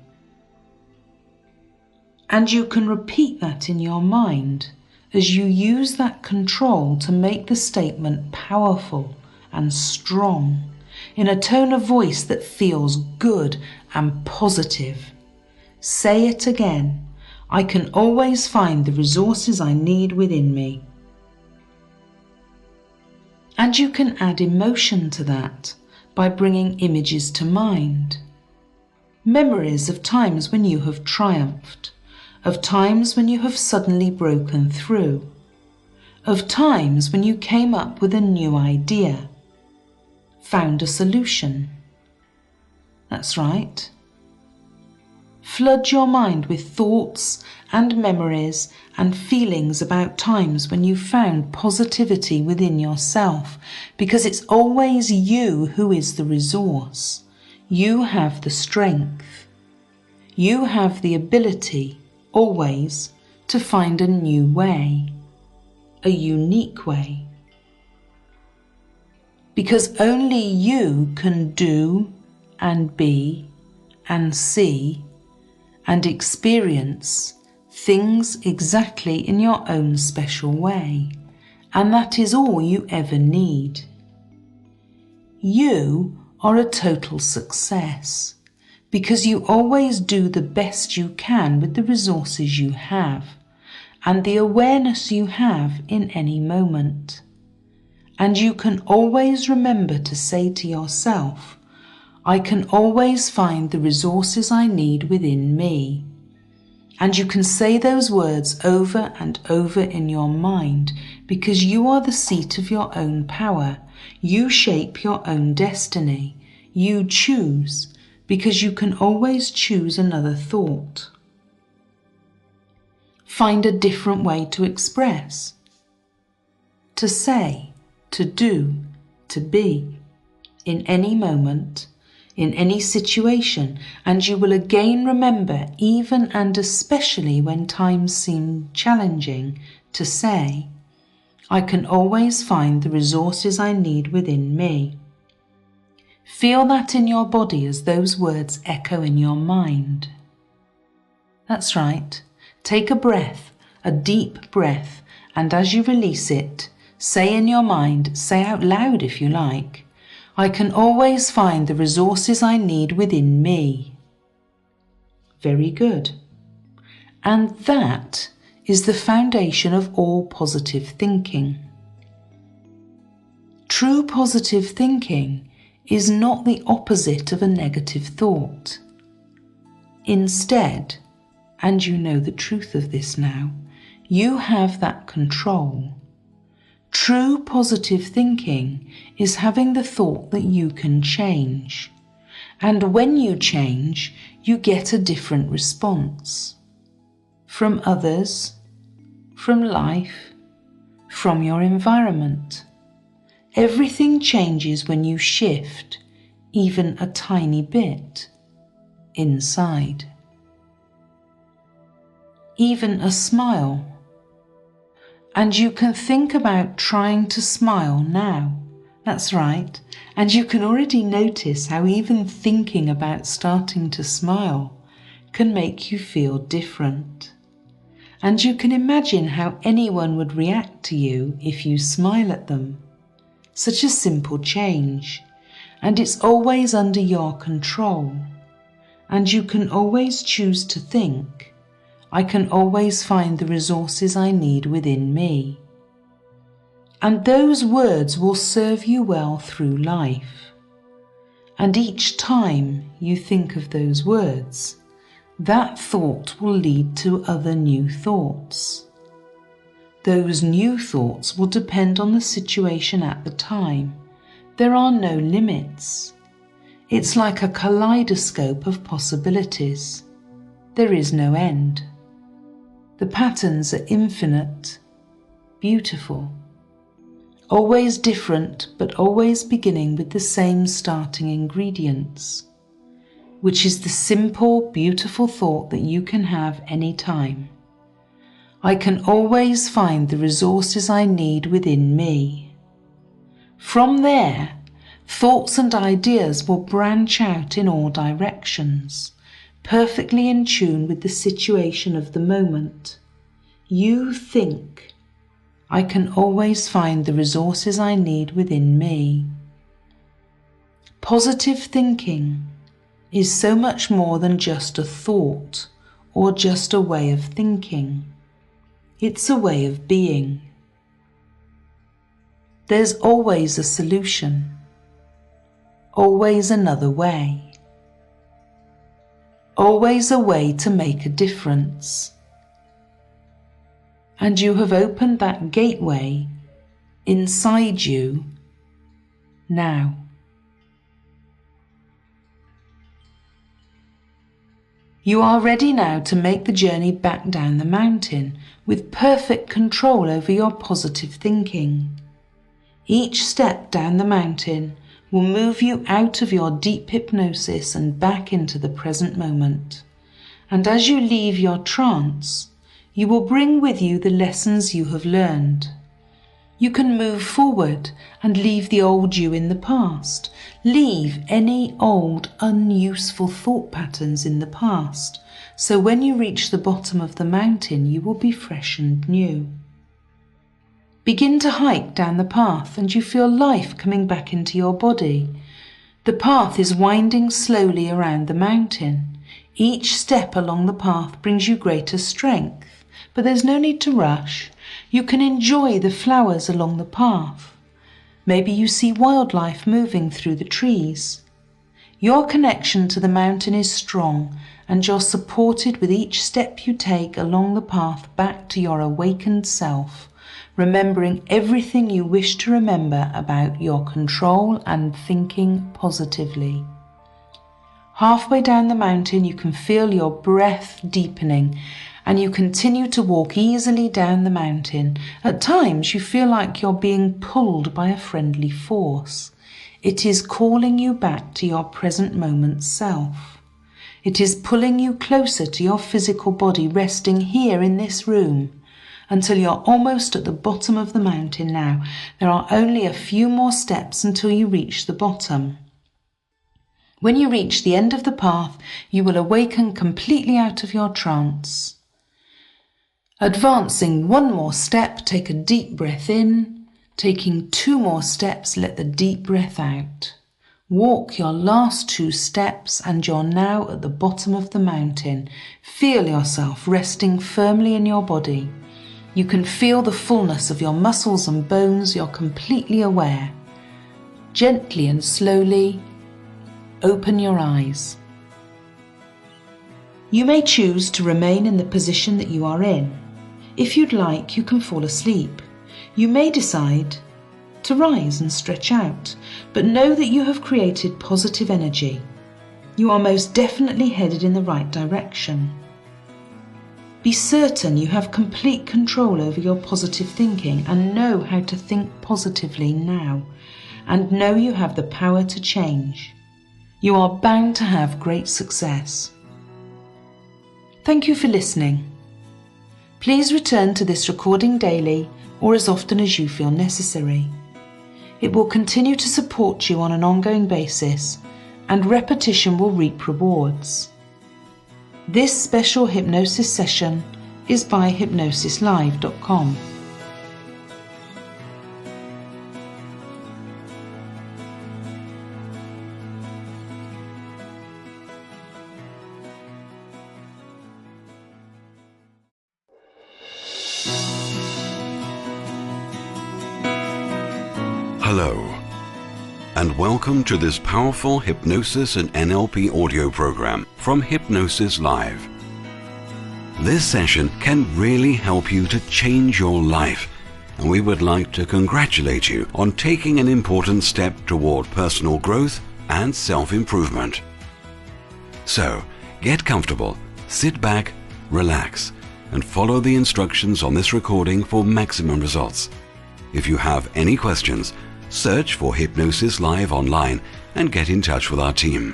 And you can repeat that in your mind as you use that control to make the statement powerful and strong in a tone of voice that feels good and positive. Say it again. I can always find the resources I need within me. And you can add emotion to that by bringing images to mind. Memories of times when you have triumphed, of times when you have suddenly broken through, of times when you came up with a new idea, found a solution. That's right. Flood your mind with thoughts and memories and feelings about times when you found positivity within yourself, because it's always you who is the resource. You have the strength. You have the ability, always, to find a new way, a unique way. Because only you can do and be and see and experience things exactly in your own special way, and that is all you ever need. You are a total success because you always do the best you can with the resources you have and the awareness you have in any moment. And you can always remember to say to yourself, I can always find the resources I need within me. And you can say those words over and over in your mind because you are the seat of your own power. You shape your own destiny. You choose because you can always choose another thought. Find a different way to express, to say, to do, to be, in any moment, in any situation, and you will again remember, even and especially when times seem challenging, to say, I can always find the resources I need within me. Feel that in your body as those words echo in your mind. That's right. Take a breath, a deep breath, and as you release it, say in your mind, say out loud if you like, I can always find the resources I need within me. Very good. And that is the foundation of all positive thinking. True positive thinking is not the opposite of a negative thought. Instead, and you know the truth of this now, you have that control. True positive thinking is having the thought that you can change. And when you change, you get a different response. From others, from life, from your environment. Everything changes when you shift, even a tiny bit, inside. Even a smile. And you can think about trying to smile now. That's right. And you can already notice how even thinking about starting to smile can make you feel different. And you can imagine how anyone would react to you if you smile at them. Such a simple change. and it's always under your control. And you can always choose to think, I can always find the resources I need within me. And those words will serve you well through life. And each time you think of those words, that thought will lead to other new thoughts. Those new thoughts will depend on the situation at the time. There are no limits. It's like a kaleidoscope of possibilities. There is no end. The patterns are infinite, beautiful, always different, but always beginning with the same starting ingredients, which is the simple, beautiful thought that you can have any time. I can always find the resources I need within me. From there, thoughts and ideas will branch out in all directions, perfectly in tune with the situation of the moment. You think, I can always find the resources I need within me. Positive thinking is so much more than just a thought or just a way of thinking. It's a way of being. There's always a solution, always another way, always a way to make a difference. And you have opened that gateway inside you now. You are ready now to make the journey back down the mountain with perfect control over your positive thinking. Each step down the mountain will move you out of your deep hypnosis and back into the present moment. And as you leave your trance, you will bring with you the lessons you have learned. You can move forward and leave the old you in the past. Leave any old, unuseful thought patterns in the past, so when you reach the bottom of the mountain, you will be fresh and new. Begin to hike down the path and you feel life coming back into your body. The path is winding slowly around the mountain. Each step along the path brings you greater strength, but there's no need to rush. You can enjoy the flowers along the path. Maybe you see wildlife moving through the trees. Your connection to the mountain is strong, and you're supported with each step you take along the path back to your awakened self, remembering everything you wish to remember about your control and thinking positively. Halfway down the mountain, you can feel your breath deepening, and you continue to walk easily down the mountain. At times, you feel like you're being pulled by a friendly force. It is calling you back to your present moment self. It is pulling you closer to your physical body, resting here in this room, until you're almost at the bottom of the mountain now. There are only a few more steps until you reach the bottom. When you reach the end of the path, you will awaken completely out of your trance. Advancing one more step, take a deep breath in. Taking 2 more steps, let the deep breath out. Walk your last 2 steps and you're now at the bottom of the mountain. Feel yourself resting firmly in your body. You can feel the fullness of your muscles and bones. You're completely aware. Gently and slowly, open your eyes. You may choose to remain in the position that you are in. If you'd like, you can fall asleep. You may decide to rise and stretch out, but know that you have created positive energy. You are most definitely headed in the right direction. Be certain you have complete control over your positive thinking and know how to think positively now, and know you have the power to change. You are bound to have great success. Thank you for listening. Please return to this recording daily or as often as you feel necessary. It will continue to support you on an ongoing basis, and repetition will reap rewards. This special hypnosis session is by hypnosislive.com. Hello, and welcome to this powerful hypnosis and NLP audio program from Hypnosis Live. This session can really help you to change your life, and we would like to congratulate you on taking an important step toward personal growth and self-improvement. So, get comfortable, sit back, relax, and follow the instructions on this recording for maximum results. If you have any questions, search for Hypnosis Live online and get in touch with our team.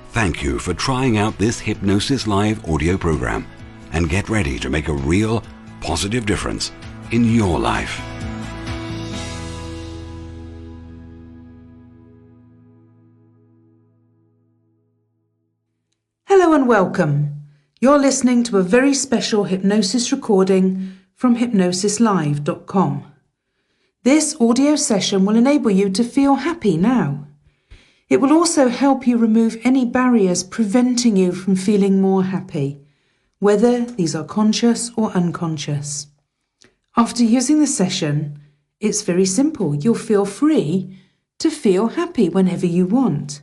Thank you for trying out this Hypnosis Live audio program, and get ready to make a real, positive difference in your life. Hello and welcome. You're listening to a very special hypnosis recording from hypnosislive.com. This audio session will enable you to feel happy now. It will also help you remove any barriers preventing you from feeling more happy, whether these are conscious or unconscious. After using the session, it's very simple. You'll feel free to feel happy whenever you want.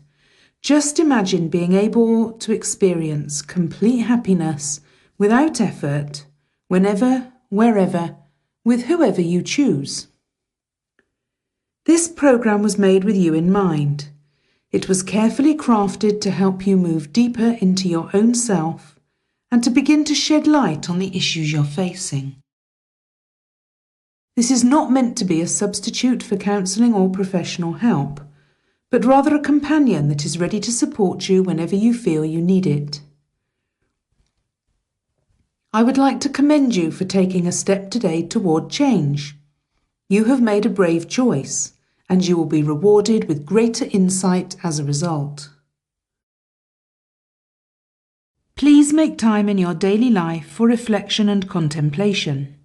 Just imagine being able to experience complete happiness without effort, whenever, wherever, with whoever you choose. This program was made with you in mind. It was carefully crafted to help you move deeper into your own self and to begin to shed light on the issues you're facing. This is not meant to be a substitute for counselling or professional help, but rather a companion that is ready to support you whenever you feel you need it. I would like to commend you for taking a step today toward change. You have made a brave choice, and you will be rewarded with greater insight as a result. Please make time in your daily life for reflection and contemplation.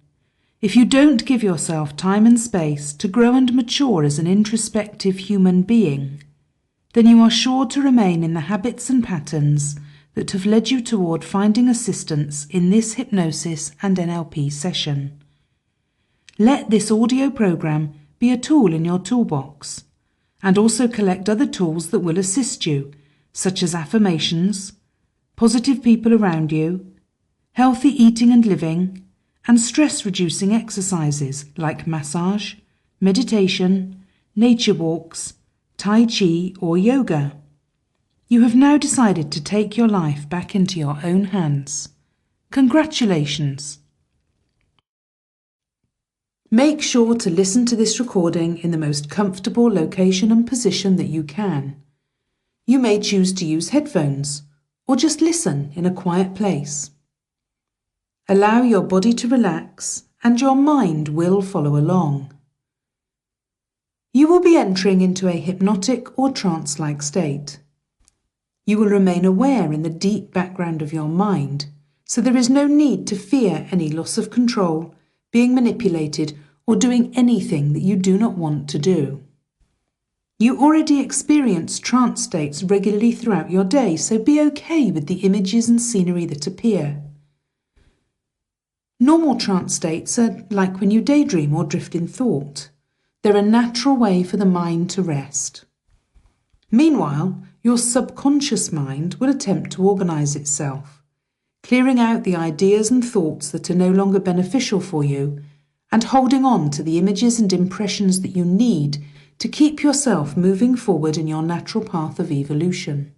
If you don't give yourself time and space to grow and mature as an introspective human being, then you are sure to remain in the habits and patterns that have led you toward finding assistance in this hypnosis and NLP session. Let this audio program be a tool in your toolbox, and also collect other tools that will assist you, such as affirmations, positive people around you, healthy eating and living, and stress-reducing exercises like massage, meditation, nature walks, Tai Chi or yoga. You have now decided to take your life back into your own hands. Congratulations! Make sure to listen to this recording in the most comfortable location and position that you can. You may choose to use headphones or just listen in a quiet place. Allow your body to relax and your mind will follow along. You will be entering into a hypnotic or trance-like state. You will remain aware in the deep background of your mind, so there is no need to fear any loss of control, being manipulated, or doing anything that you do not want to do. You already experience trance states regularly throughout your day, so be okay with the images and scenery that appear. Normal trance states are like when you daydream or drift in thought. They're a natural way for the mind to rest. Meanwhile, your subconscious mind will attempt to organise itself, clearing out the ideas and thoughts that are no longer beneficial for you and holding on to the images and impressions that you need to keep yourself moving forward in your natural path of evolution.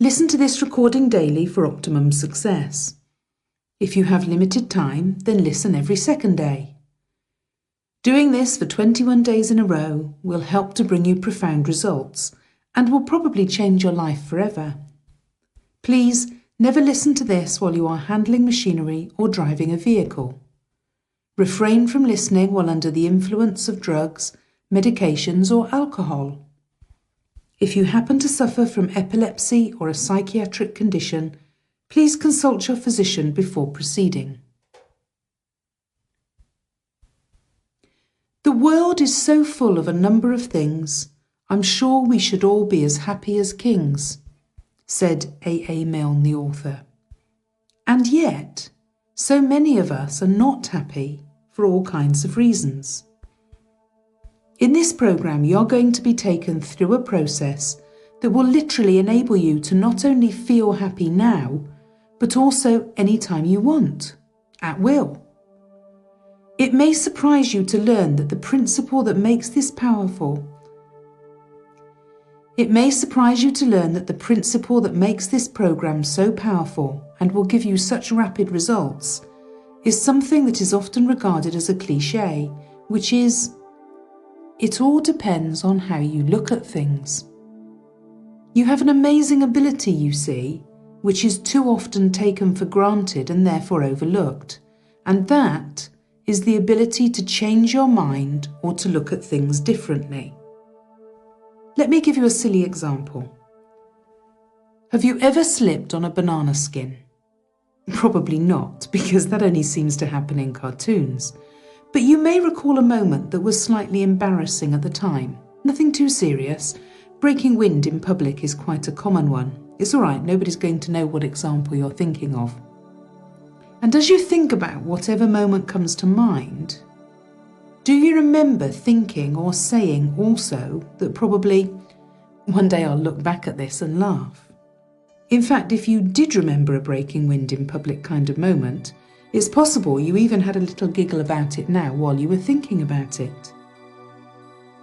Listen to this recording daily for optimum success. If you have limited time, then listen every second day. Doing this for 21 days in a row will help to bring you profound results and will probably change your life forever. Please never listen to this while you are handling machinery or driving a vehicle. Refrain from listening while under the influence of drugs, medications or alcohol. If you happen to suffer from epilepsy or a psychiatric condition, please consult your physician before proceeding. The world is so full of a number of things, I'm sure we should all be as happy as kings, said A. Milne, the author. And yet, so many of us are not happy. for all kinds of reasons. In this program, you're going to be taken through a process that will literally enable you to not only feel happy now, but also anytime you want, at will. It may surprise you to learn that the principle that makes this powerful It may surprise you to learn that the principle that makes this program so powerful and will give you such rapid results is something that is often regarded as a cliché, which is, it all depends on how you look at things. You have an amazing ability, you see, which is too often taken for granted and therefore overlooked, and that is the ability to change your mind or to look at things differently. Let me give you a silly example. Have you ever slipped on a banana skin? Probably not, because that only seems to happen in cartoons. But you may recall a moment that was slightly embarrassing at the time. Nothing too serious. Breaking wind in public is quite a common one. It's all right, nobody's going to know what example you're thinking of. And as you think about whatever moment comes to mind, do you remember thinking or saying also that probably, one day I'll look back at this and laugh? In fact, if you did remember a breaking wind in public kind of moment, it's possible you even had a little giggle about it now while you were thinking about it.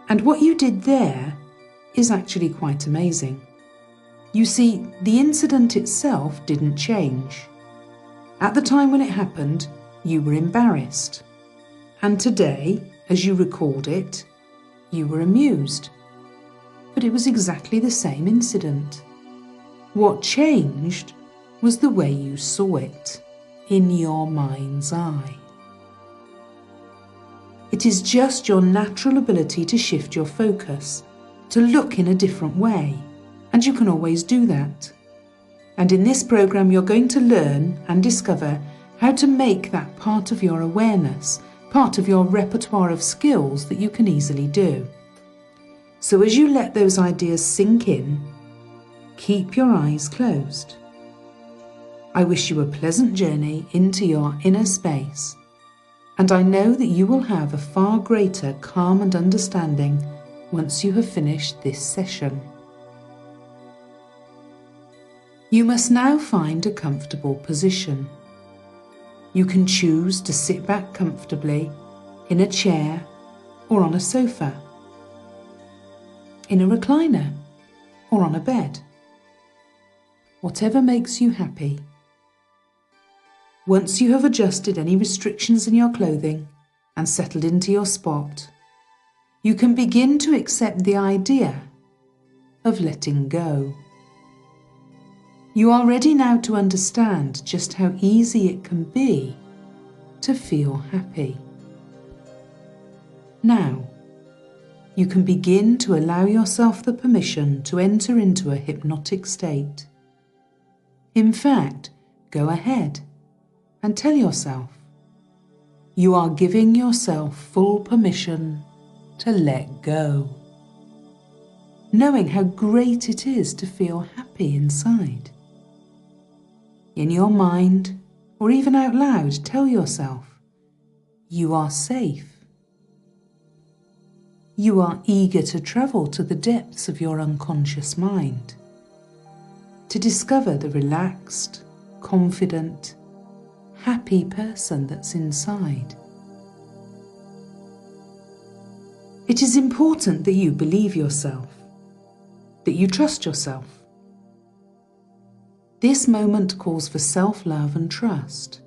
And what you did there is actually quite amazing. You see, the incident itself didn't change. At the time when it happened, you were embarrassed. And today, as you recalled it, you were amused. But it was exactly the same incident. What changed was the way you saw it, in your mind's eye. It is just your natural ability to shift your focus, to look in a different way, and you can always do that. And in this program, you're going to learn and discover how to make that part of your awareness, part of your repertoire of skills that you can easily do. So as you let those ideas sink in, keep your eyes closed. I wish you a pleasant journey into your inner space, and I know that you will have a far greater calm and understanding once you have finished this session. You must now find a comfortable position. You can choose to sit back comfortably in a chair or on a sofa, in a recliner or on a bed. Whatever makes you happy. Once you have adjusted any restrictions in your clothing and settled into your spot, you can begin to accept the idea of letting go. You are ready now to understand just how easy it can be to feel happy. Now, you can begin to allow yourself the permission to enter into a hypnotic state. In fact, go ahead and tell yourself, you are giving yourself full permission to let go, knowing how great it is to feel happy inside. In your mind, or even out loud, tell yourself, you are safe. You are eager to travel to the depths of your unconscious mind, to discover the relaxed, confident, happy person that's inside. It is important that you believe yourself, that you trust yourself. This moment calls for self-love and trust,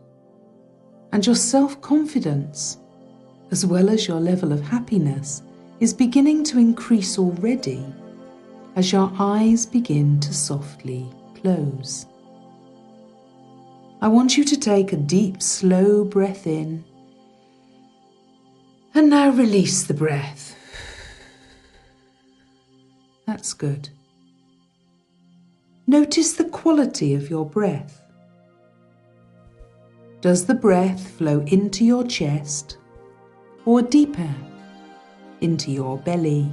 and your self-confidence, as well as your level of happiness, is beginning to increase already as your eyes begin to softly close. I want you to take a deep, slow breath in, and now release the breath. That's good. Notice the quality of your breath. Does the breath flow into your chest or deeper into your belly?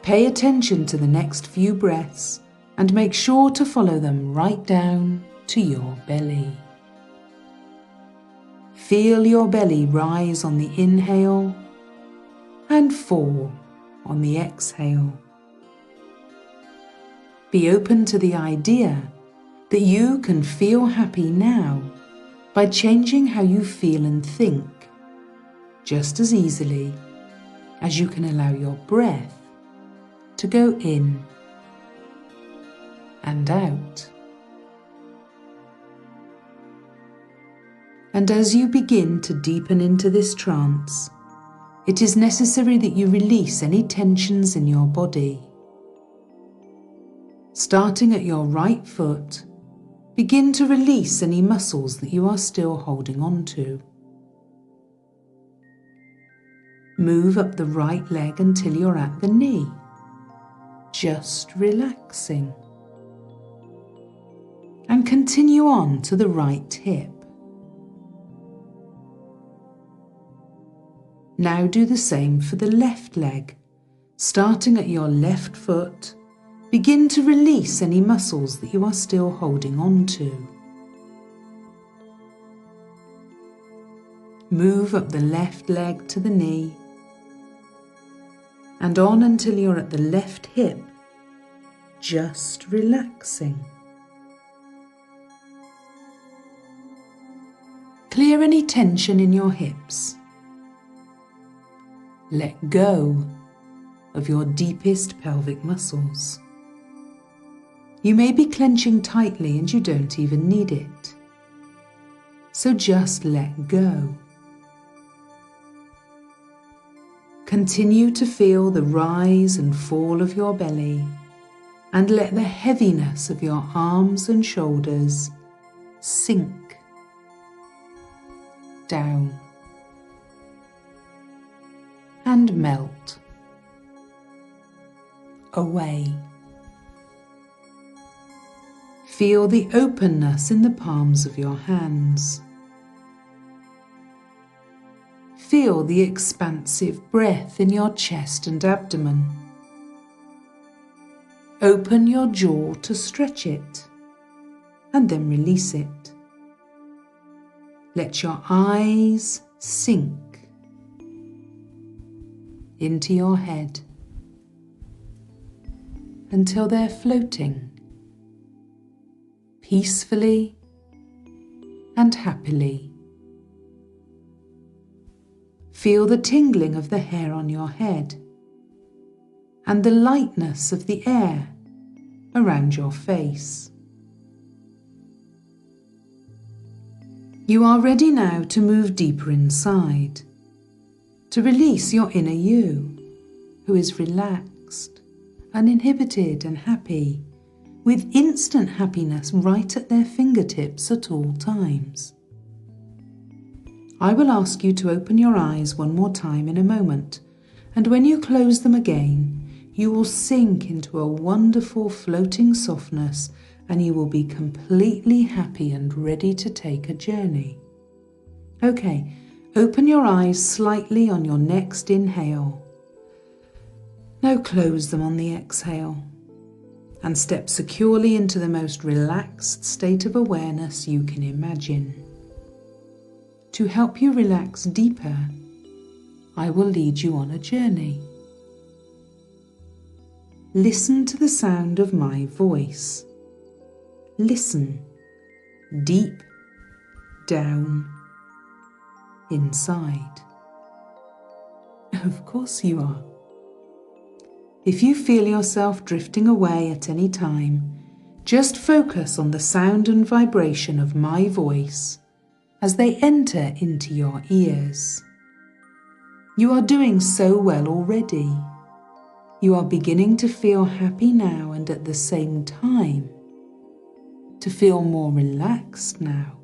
Pay attention to the next few breaths and make sure to follow them right down to your belly. feel your belly rise on the inhale and fall on the exhale. Be open to the idea that you can feel happy now by changing how you feel and think, just as easily as you can allow your breath to go in and out. And as you begin to deepen into this trance, it is necessary that you release any tensions in your body. Starting at your right foot, begin to release any muscles that you are still holding on to. Move up the right leg until you're at the knee, just relaxing. And continue on to the right hip. Now do the same for the left leg. Starting at your left foot, begin to release any muscles that you are still holding on to. Move up the left leg to the knee and on until you're at the left hip, just relaxing. Clear any tension in your hips. Let go of your deepest pelvic muscles. You may be clenching tightly and you don't even need it. So just let go. Continue to feel the rise and fall of your belly and let the heaviness of your arms and shoulders sink down and melt away. Feel the openness in the palms of your hands. Feel the expansive breath in your chest and abdomen. Open your jaw to stretch it and then release it. Let your eyes sink into your head until they're floating peacefully and happily. Feel the tingling of the hair on your head and the lightness of the air around your face. You are ready now to move deeper inside, to release your inner you, who is relaxed, uninhibited and happy, with instant happiness right at their fingertips at all times. I will ask you to open your eyes one more time in a moment, and when you close them again, you will sink into a wonderful floating softness and you will be completely happy and ready to take a journey. Okay, open your eyes slightly on your next inhale. Now close them on the exhale and step securely into the most relaxed state of awareness you can imagine. To help you relax deeper, I will lead you on a journey. Listen to the sound of my voice. Listen deep down inside. Of course you are. If you feel yourself drifting away at any time, just focus on the sound and vibration of my voice as they enter into your ears. You are doing so well already. You are beginning to feel happy now and at the same time to feel more relaxed now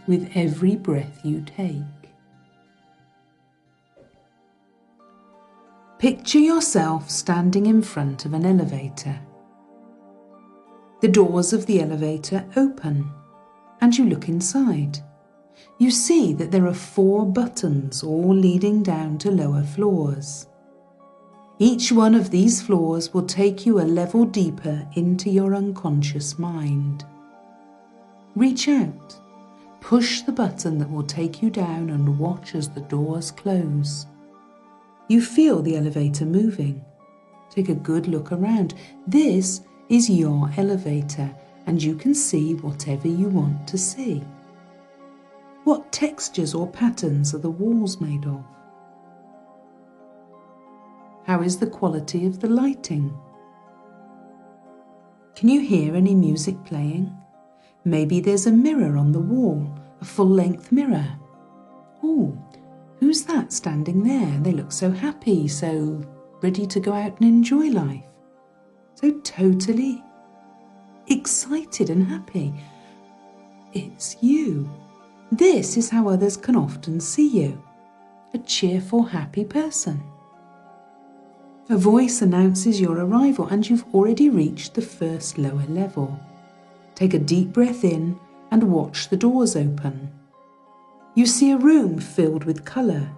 with every breath you take. Picture yourself standing in front of an elevator. The doors of the elevator open and you look inside. You see that there are 4 buttons all leading down to lower floors. Each one of these floors will take you a level deeper into your unconscious mind. Reach out, push the button that will take you down and watch as the doors close. You feel the elevator moving. Take a good look around. This is your elevator, and you can see whatever you want to see. What textures or patterns are the walls made of? How is the quality of the lighting? Can you hear any music playing? Maybe there's a mirror on the wall, a full-length mirror. Oh, who's that standing there? They look so happy, so ready to go out and enjoy life. So totally excited and happy. It's you. This is how others can often see you. A cheerful, happy person. A voice announces your arrival and you've already reached the first lower level. Take a deep breath in and watch the doors open. You see a room filled with colour.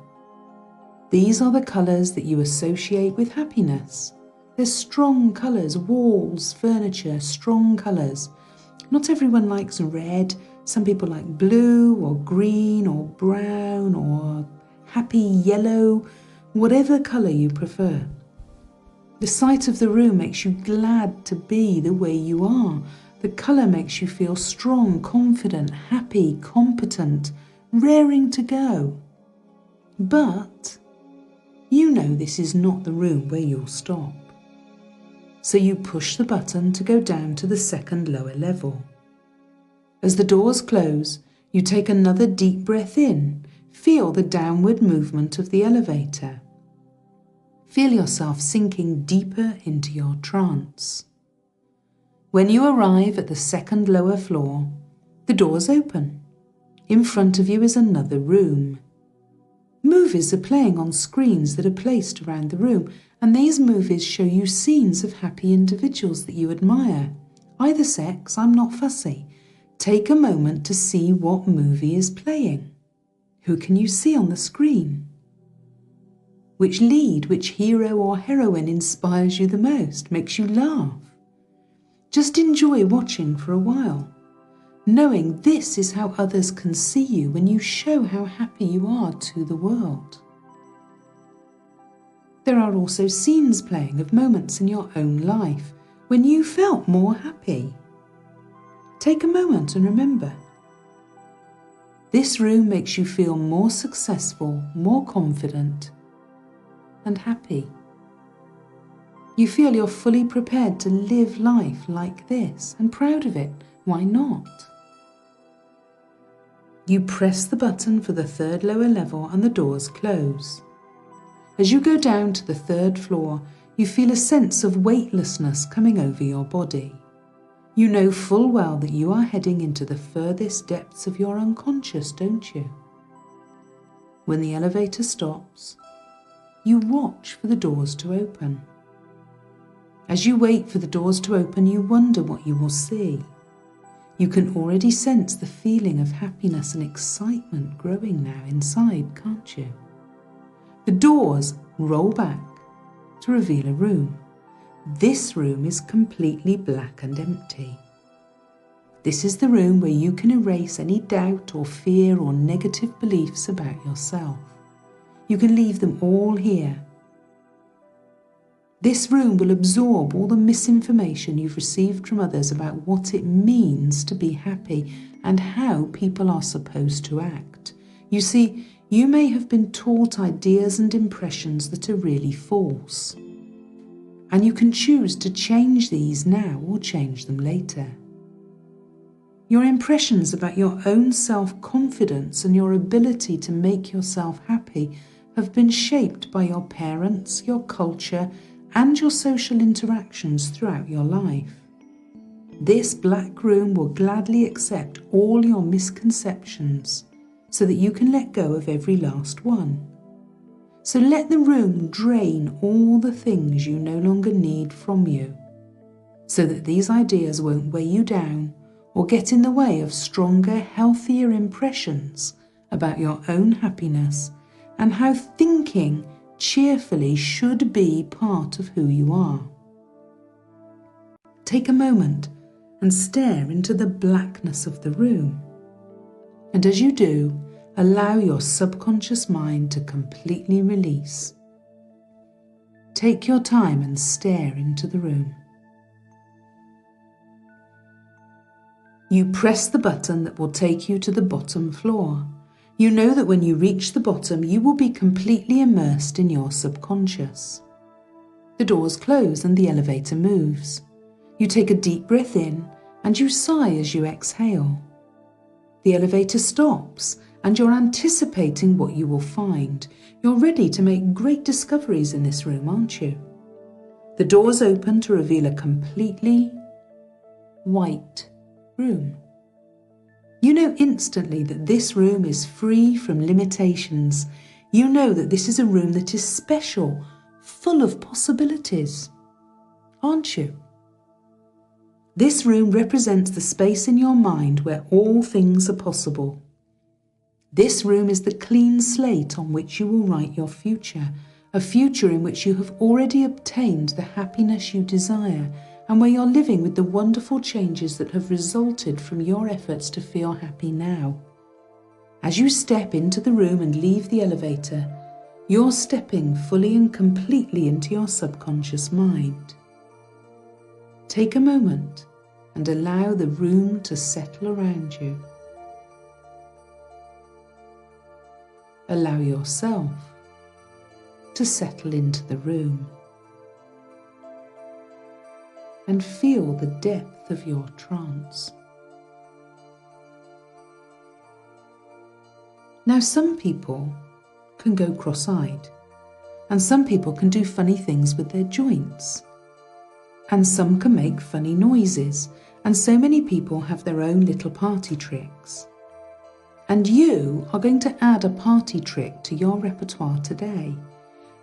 These are the colours that you associate with happiness. They're strong colours, walls, furniture, strong colours. Not everyone likes red. Some people like blue or green or brown or happy yellow, whatever colour you prefer. The sight of the room makes you glad to be the way you are. The colour makes you feel strong, confident, happy, competent, raring to go. But you know this is not the room where you'll stop. So you push the button to go down to the second lower level. As the doors close, you take another deep breath in. Feel the downward movement of the elevator. Feel yourself sinking deeper into your trance. When you arrive at the second lower floor, the doors open. In front of you is another room. Movies are playing on screens that are placed around the room, and these movies show you scenes of happy individuals that you admire. Either sex, I'm not fussy. Take a moment to see what movie is playing. Who can you see on the screen? Which lead, which hero or heroine inspires you the most, makes you laugh? Just enjoy watching for a while, knowing this is how others can see you when you show how happy you are to the world. There are also scenes playing of moments in your own life when you felt more happy. Take a moment and remember. This room makes you feel more successful, more confident, and happy. You feel you're fully prepared to live life like this and proud of it. Why not? You press the button for the third lower level and the doors close. As you go down to the third floor, you feel a sense of weightlessness coming over your body. You know full well that you are heading into the furthest depths of your unconscious, don't you? When the elevator stops, you watch for the doors to open. As you wait for the doors to open, you wonder what you will see. You can already sense the feeling of happiness and excitement growing now inside, can't you? The doors roll back to reveal a room. This room is completely black and empty. This is the room where you can erase any doubt or fear or negative beliefs about yourself. You can leave them all here. This room will absorb all the misinformation you've received from others about what it means to be happy and how people are supposed to act. You see, you may have been taught ideas and impressions that are really false. And you can choose to change these now or change them later. Your impressions about your own self-confidence and your ability to make yourself happy have been shaped by your parents, your culture, and your social interactions throughout your life. This black room will gladly accept all your misconceptions so that you can let go of every last one. So let the room drain all the things you no longer need from you, so that these ideas won't weigh you down or get in the way of stronger, healthier impressions about your own happiness and how thinking cheerfully should be part of who you are. Take a moment and stare into the blackness of the room. And as you do, allow your subconscious mind to completely release. Take your time and stare into the room. You press the button that will take you to the bottom floor. You know that when you reach the bottom, you will be completely immersed in your subconscious. The doors close and the elevator moves. You take a deep breath in and you sigh as you exhale. The elevator stops and you're anticipating what you will find. You're ready to make great discoveries in this room, aren't you? The doors open to reveal a completely white room. You know instantly that this room is free from limitations. You know that this is a room that is special, full of possibilities, aren't you? This room represents the space in your mind where all things are possible. This room is the clean slate on which you will write your future, a future in which you have already obtained the happiness you desire and where you're living with the wonderful changes that have resulted from your efforts to feel happy now. As you step into the room and leave the elevator, you're stepping fully and completely into your subconscious mind. Take a moment and allow the room to settle around you. Allow yourself to settle into the room and feel the depth of your trance. Now, some people can go cross-eyed, and some people can do funny things with their joints, and some can make funny noises, and so many people have their own little party tricks. And you are going to add a party trick to your repertoire today,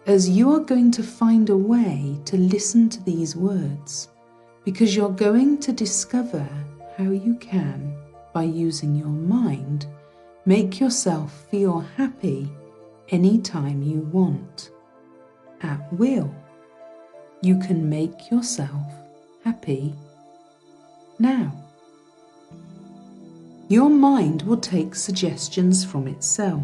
as you are going to find a way to listen to these words, because you're going to discover how you can, by using your mind, make yourself feel happy anytime you want. At will, you can make yourself happy now. Your mind will take suggestions from itself,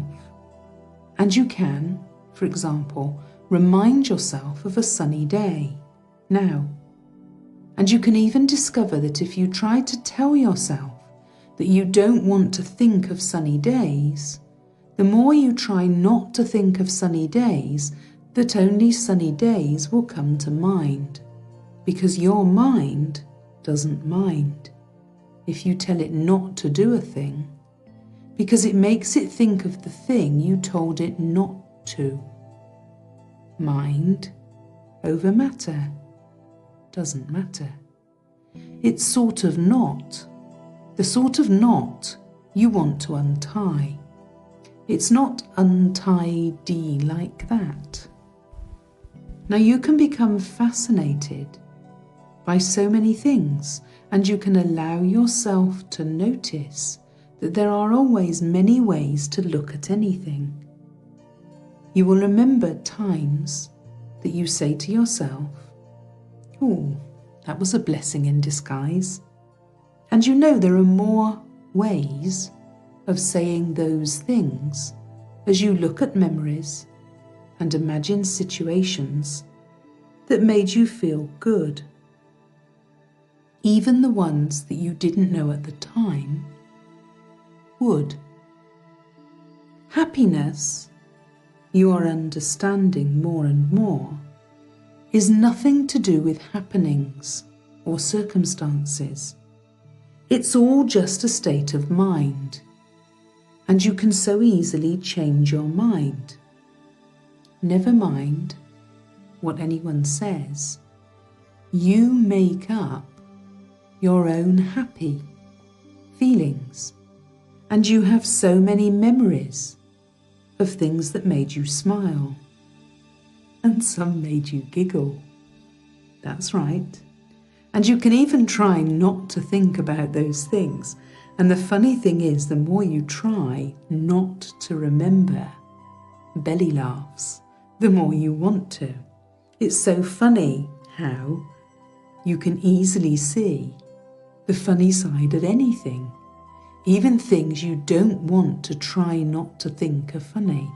and you can, for example, remind yourself of a sunny day now. And you can even discover that if you try to tell yourself that you don't want to think of sunny days, the more you try not to think of sunny days, that only sunny days will come to mind, because your mind doesn't mind if you tell it not to do a thing, because it makes it think of the thing you told it not to. Mind over matter doesn't matter. It's sort of knot, the sort of knot you want to untie. It's not untidy like that. Now you can become fascinated by so many things, and you can allow yourself to notice that there are always many ways to look at anything. You will remember times that you say to yourself, "Oh, that was a blessing in disguise." And you know there are more ways of saying those things as you look at memories and imagine situations that made you feel good. Even the ones that you didn't know at the time would. Happiness, you are understanding more and more, is nothing to do with happenings or circumstances. It's all just a state of mind, and you can so easily change your mind. Never mind what anyone says. You make up your own happy feelings, and you have so many memories of things that made you smile, and some made you giggle. That's right. And you can even try not to think about those things. And the funny thing is, the more you try not to remember belly laughs, the more you want to. It's so funny how you can easily see the funny side of anything, even things you don't want to try not to think are funny.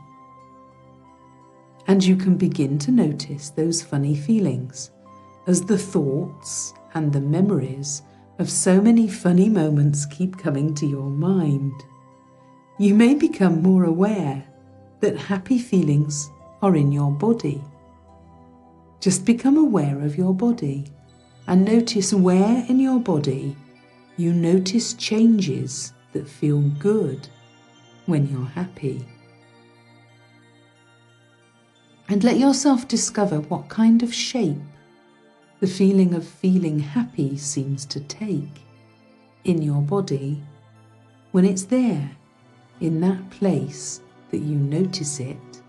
And you can begin to notice those funny feelings as the thoughts and the memories of so many funny moments keep coming to your mind. You may become more aware that happy feelings are in your body. Just become aware of your body and notice where in your body you notice changes that feel good when you're happy. And let yourself discover what kind of shape the feeling of feeling happy seems to take in your body when it's there, in that place that you notice it,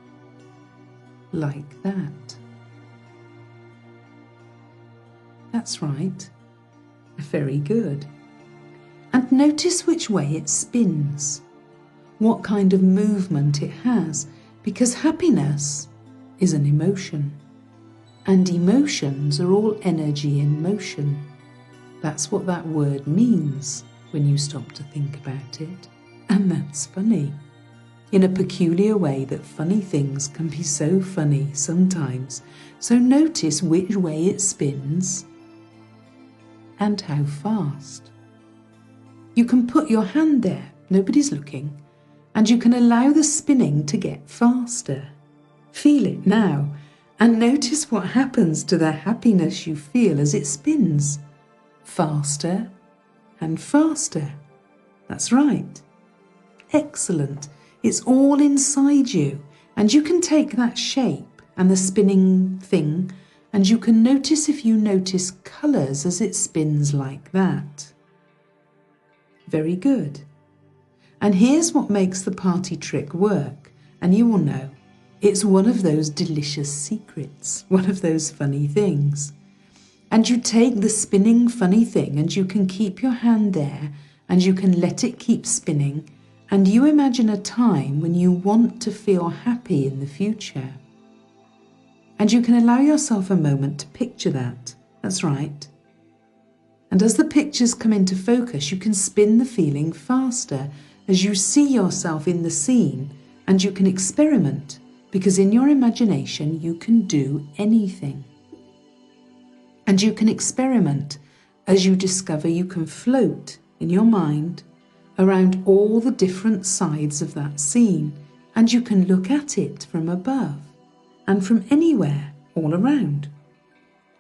like that. That's right. Very good. And notice which way it spins, what kind of movement it has, because happiness is an emotion, and emotions are all energy in motion. That's what that word means when you stop to think about it. And that's funny, in a peculiar way that funny things can be so funny sometimes. So notice which way it spins and how fast. You can put your hand there, nobody's looking, and you can allow the spinning to get faster. Feel it now, and notice what happens to the happiness you feel as it spins. Faster and faster. That's right. Excellent. It's all inside you, and you can take that shape and the spinning thing, and you can notice if you notice colours as it spins like that. Very good. And here's what makes the party trick work, and you will know. It's one of those delicious secrets, one of those funny things. And you take the spinning funny thing and you can keep your hand there and you can let it keep spinning, and you imagine a time when you want to feel happy in the future. And you can allow yourself a moment to picture that. That's right. And as the pictures come into focus, you can spin the feeling faster as you see yourself in the scene, and you can experiment, because in your imagination you can do anything. And you can experiment as you discover you can float in your mind around all the different sides of that scene, and you can look at it from above and from anywhere all around.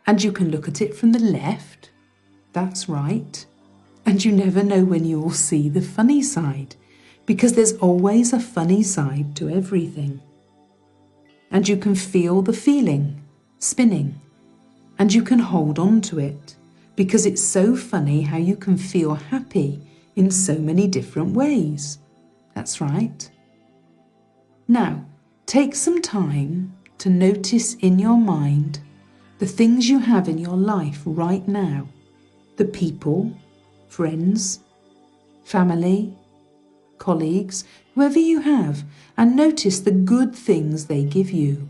And you can look at it from the left, that's right, and you never know when you will see the funny side, because there's always a funny side to everything. And you can feel the feeling spinning, and you can hold on to it, because it's so funny how you can feel happy in so many different ways. That's right. Now, take some time to notice in your mind the things you have in your life right now, the people, friends, family, colleagues, whoever you have, and notice the good things they give you.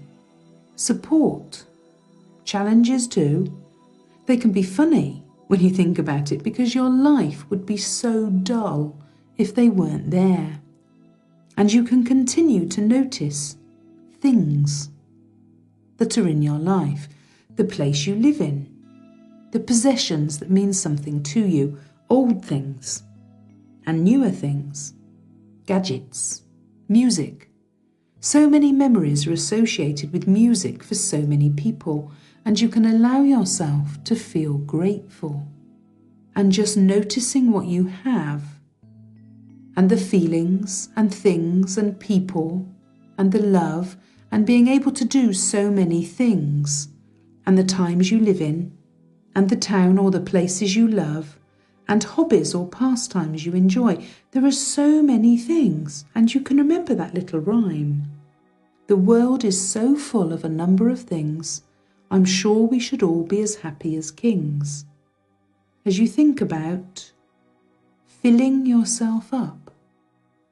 Support, challenges too. They can be funny when you think about it, because your life would be so dull if they weren't there. And you can continue to notice things that are in your life, the place you live in, the possessions that mean something to you, old things and newer things, gadgets, music. So many memories are associated with music for so many people, and you can allow yourself to feel grateful and just noticing what you have and the feelings and things and people and the love and being able to do so many things, and the times you live in and the town or the places you love and hobbies or pastimes you enjoy. There are so many things, and you can remember that little rhyme. The world is so full of a number of things, I'm sure we should all be as happy as kings. As you think about filling yourself up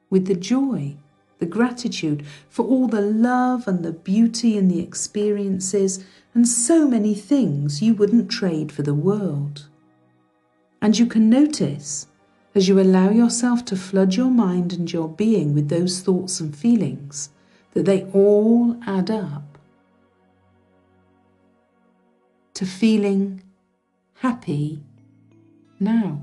with the joy, the gratitude for all the love and the beauty and the experiences and so many things you wouldn't trade for the world. And you can notice as you allow yourself to flood your mind and your being with those thoughts and feelings, that they all add up to feeling happy now.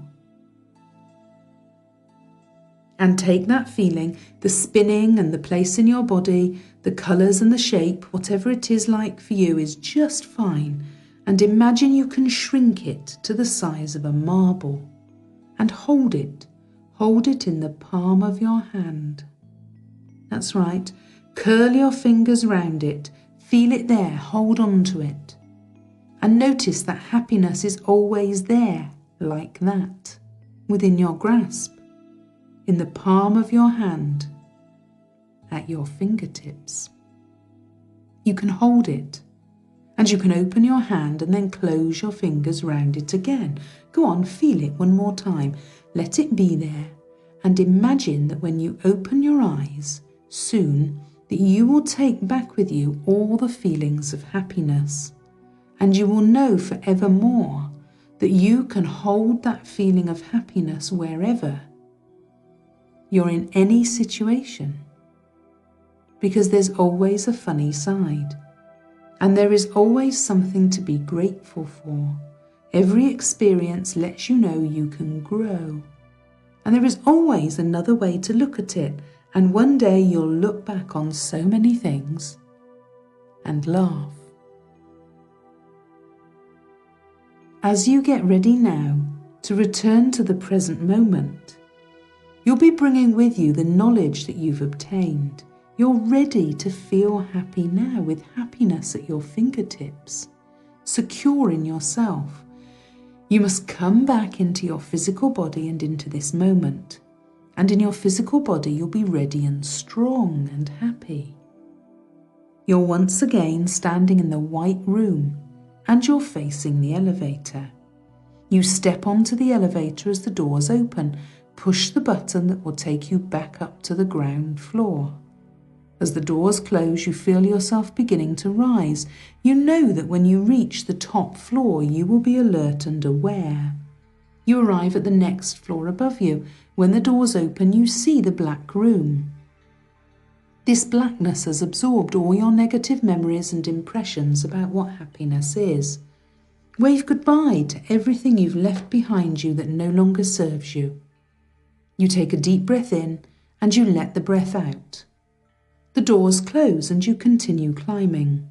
And take that feeling, the spinning and the place in your body, the colours and the shape, whatever it is like for you is just fine, and imagine you can shrink it to the size of a marble and hold it in the palm of your hand. That's right, curl your fingers round it, feel it there, hold on to it, and notice that happiness is always there, like that, within your grasp, in the palm of your hand, at your fingertips. You can hold it, and you can open your hand and then close your fingers round it again. Go on, feel it one more time. Let it be there, and imagine that when you open your eyes, soon, that you will take back with you all the feelings of happiness, and you will know forevermore that you can hold that feeling of happiness wherever you're in any situation, because there's always a funny side, and there is always something to be grateful for. Every experience lets you know you can grow, and there is always another way to look at it, and one day you'll look back on so many things and laugh. As you get ready now to return to the present moment, you'll be bringing with you the knowledge that you've obtained. You're ready to feel happy now, with happiness at your fingertips, secure in yourself. You must come back into your physical body and into this moment. And in your physical body, you'll be ready and strong and happy. You're once again standing in the white room, and you're facing the elevator. You step onto the elevator as the doors open. Push the button that will take you back up to the ground floor. As the doors close, you feel yourself beginning to rise. You know that when you reach the top floor, you will be alert and aware. You arrive at the next floor above you. When the doors open, you see the black room. This blackness has absorbed all your negative memories and impressions about what happiness is. Wave goodbye to everything you've left behind you that no longer serves you. You take a deep breath in and you let the breath out. The doors close and you continue climbing.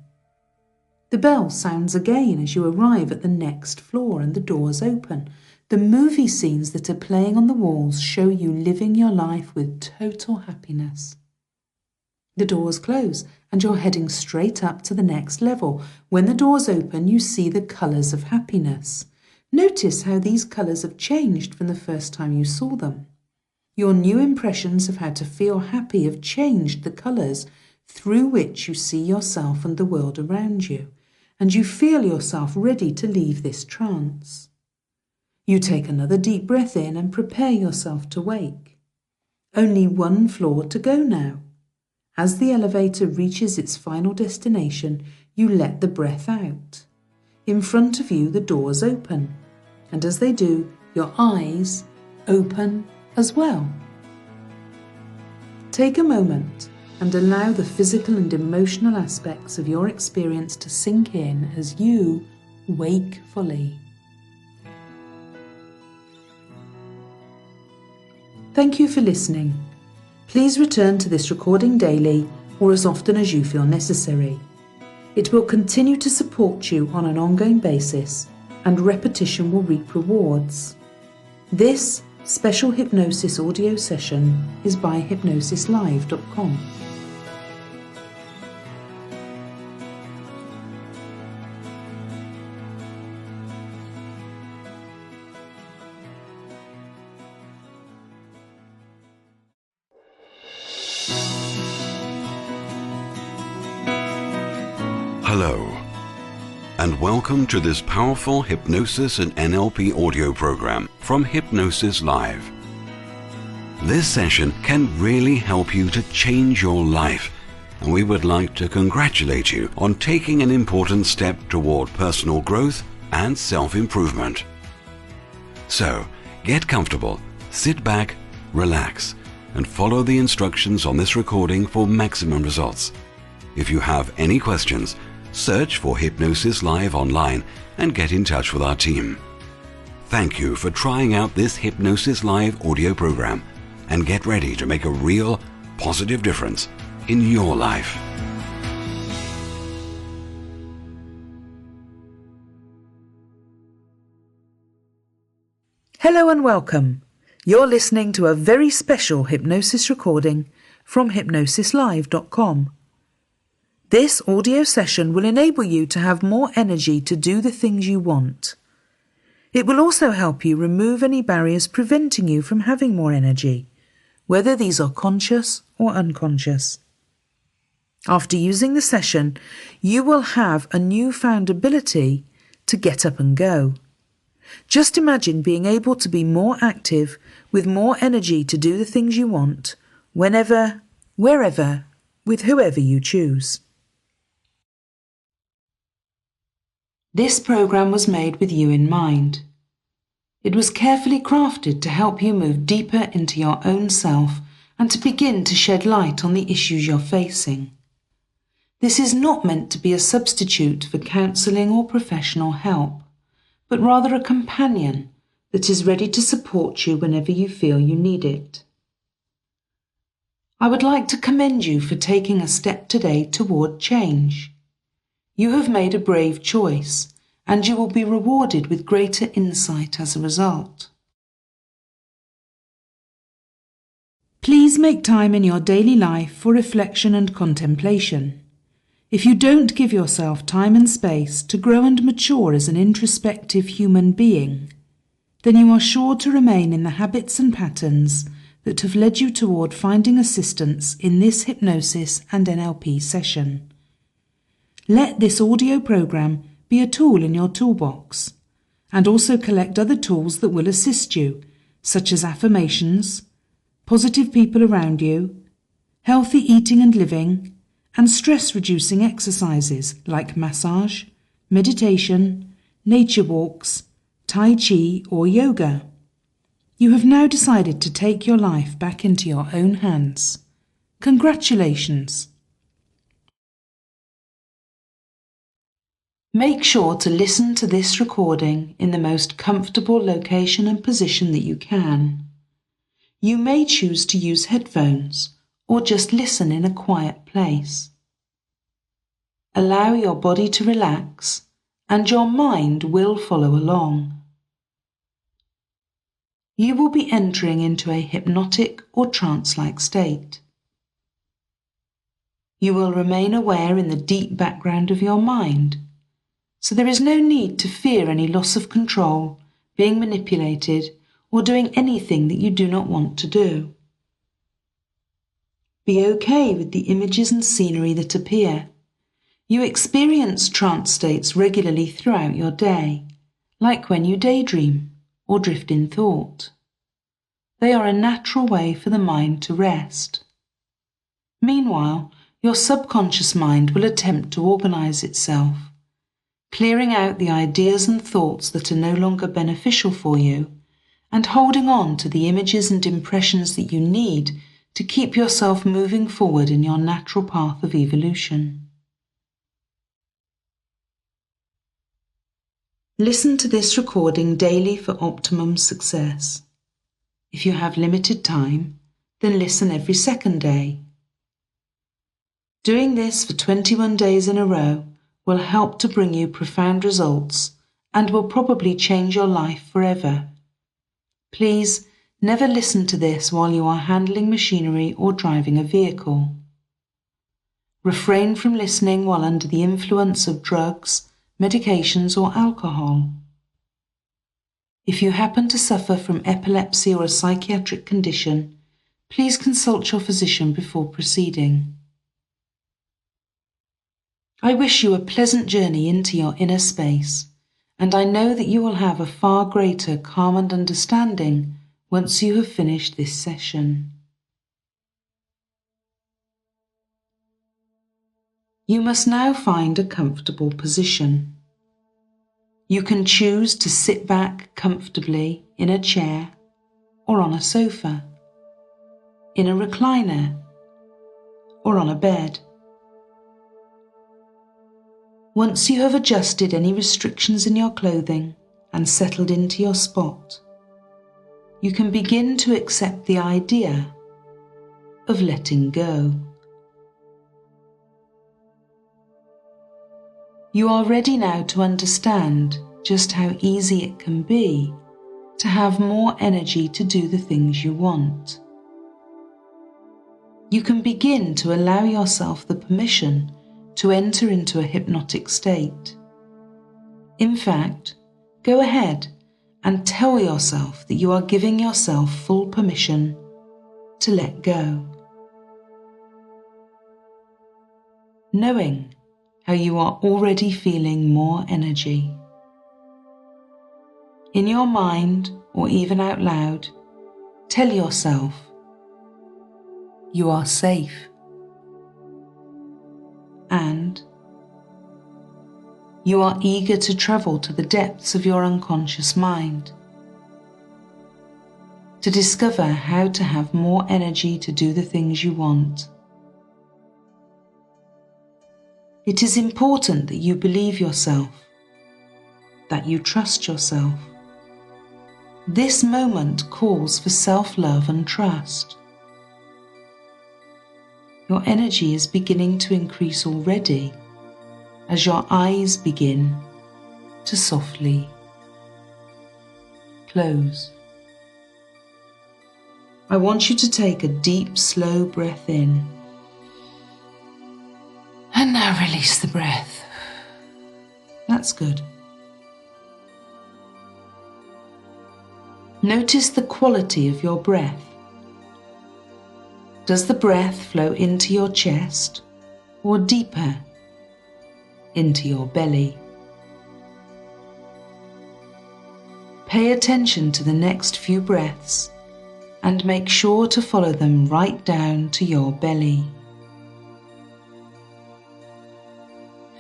The bell sounds again as you arrive at the next floor and the doors open. The movie scenes that are playing on the walls show you living your life with total happiness. The doors close and you're heading straight up to the next level. When the doors open, you see the colours of happiness. Notice how these colours have changed from the first time you saw them. Your new impressions of how to feel happy have changed the colours through which you see yourself and the world around you, and you feel yourself ready to leave this trance. You take another deep breath in and prepare yourself to wake. Only one floor to go now. As the elevator reaches its final destination, you let the breath out. In front of you, the doors open, and as they do, your eyes open as well. Take a moment and allow the physical and emotional aspects of your experience to sink in as you wake fully. Thank you for listening. Please return to this recording daily or as often as you feel necessary. It will continue to support you on an ongoing basis, and repetition will reap rewards. This special hypnosis audio session is by hypnosislive.com. Hello, and welcome to this powerful hypnosis and NLP audio program from Hypnosis Live. This session can really help you to change your life, and we would like to congratulate you on taking an important step toward personal growth and self-improvement. So, get comfortable, Sit back, relax, and follow the instructions on this recording for maximum results. If you have any questions, search for Hypnosis Live online and get in touch with our team. Thank you for trying out this Hypnosis Live audio program, and get ready to make a real, positive difference in your life. Hello and welcome. You're listening to a very special hypnosis recording from hypnosislive.com. This audio session will enable you to have more energy to do the things you want. It will also help you remove any barriers preventing you from having more energy, whether these are conscious or unconscious. After using the session, you will have a newfound ability to get up and go. Just imagine being able to be more active with more energy to do the things you want, whenever, wherever, with whoever you choose. This program was made with you in mind. It was carefully crafted to help you move deeper into your own self and to begin to shed light on the issues you're facing. This is not meant to be a substitute for counselling or professional help, but rather a companion that is ready to support you whenever you feel you need it. I would like to commend you for taking a step today toward change. You have made a brave choice, and you will be rewarded with greater insight as a result. Please make time in your daily life for reflection and contemplation. If you don't give yourself time and space to grow and mature as an introspective human being, then you are sure to remain in the habits and patterns that have led you toward finding assistance in this hypnosis and NLP session. Let this audio program be a tool in your toolbox, and also collect other tools that will assist you, such as affirmations, positive people around you, healthy eating and living, and stress-reducing exercises like massage, meditation, nature walks, Tai Chi or yoga. You have now decided to take your life back into your own hands. Congratulations! Make sure to listen to this recording in the most comfortable location and position that you can. You may choose to use headphones or just listen in a quiet place. Allow your body to relax, and your mind will follow along. You will be entering into a hypnotic or trance-like state. You will remain aware in the deep background of your mind, so there is no need to fear any loss of control, being manipulated, or doing anything that you do not want to do. Be okay with the images and scenery that appear. You experience trance states regularly throughout your day, like when you daydream or drift in thought. They are a natural way for the mind to rest. Meanwhile, your subconscious mind will attempt to organize itself, clearing out the ideas and thoughts that are no longer beneficial for you, and holding on to the images and impressions that you need to keep yourself moving forward in your natural path of evolution. Listen to this recording daily for optimum success. If you have limited time, then listen every second day. Doing this for 21 days in a row will help to bring you profound results and will probably change your life forever. Please never listen to this while you are handling machinery or driving a vehicle. Refrain from listening while under the influence of drugs, medications or alcohol. If you happen to suffer from epilepsy or a psychiatric condition, please consult your physician before proceeding. I wish you a pleasant journey into your inner space, and I know that you will have a far greater calm and understanding once you have finished this session. You must now find a comfortable position. You can choose to sit back comfortably in a chair or on a sofa, in a recliner, or on a bed. Once you have adjusted any restrictions in your clothing and settled into your spot, you can begin to accept the idea of letting go. You are ready now to understand just how easy it can be to have more energy to do the things you want. You can begin to allow yourself the permission to enter into a hypnotic state. In fact, go ahead and tell yourself that you are giving yourself full permission to let go. Knowing how you are already feeling more energy. In your mind, or even out loud, tell yourself, you are safe, and you are eager to travel to the depths of your unconscious mind, to discover how to have more energy to do the things you want. It is important that you believe yourself, that you trust yourself. This moment calls for self-love and trust. Your energy is beginning to increase already as your eyes begin to softly close. I want you to take a deep, slow breath in. And now release the breath. That's good. Notice the quality of your breath. Does the breath flow into your chest or deeper into your belly? Pay attention to the next few breaths and make sure to follow them right down to your belly.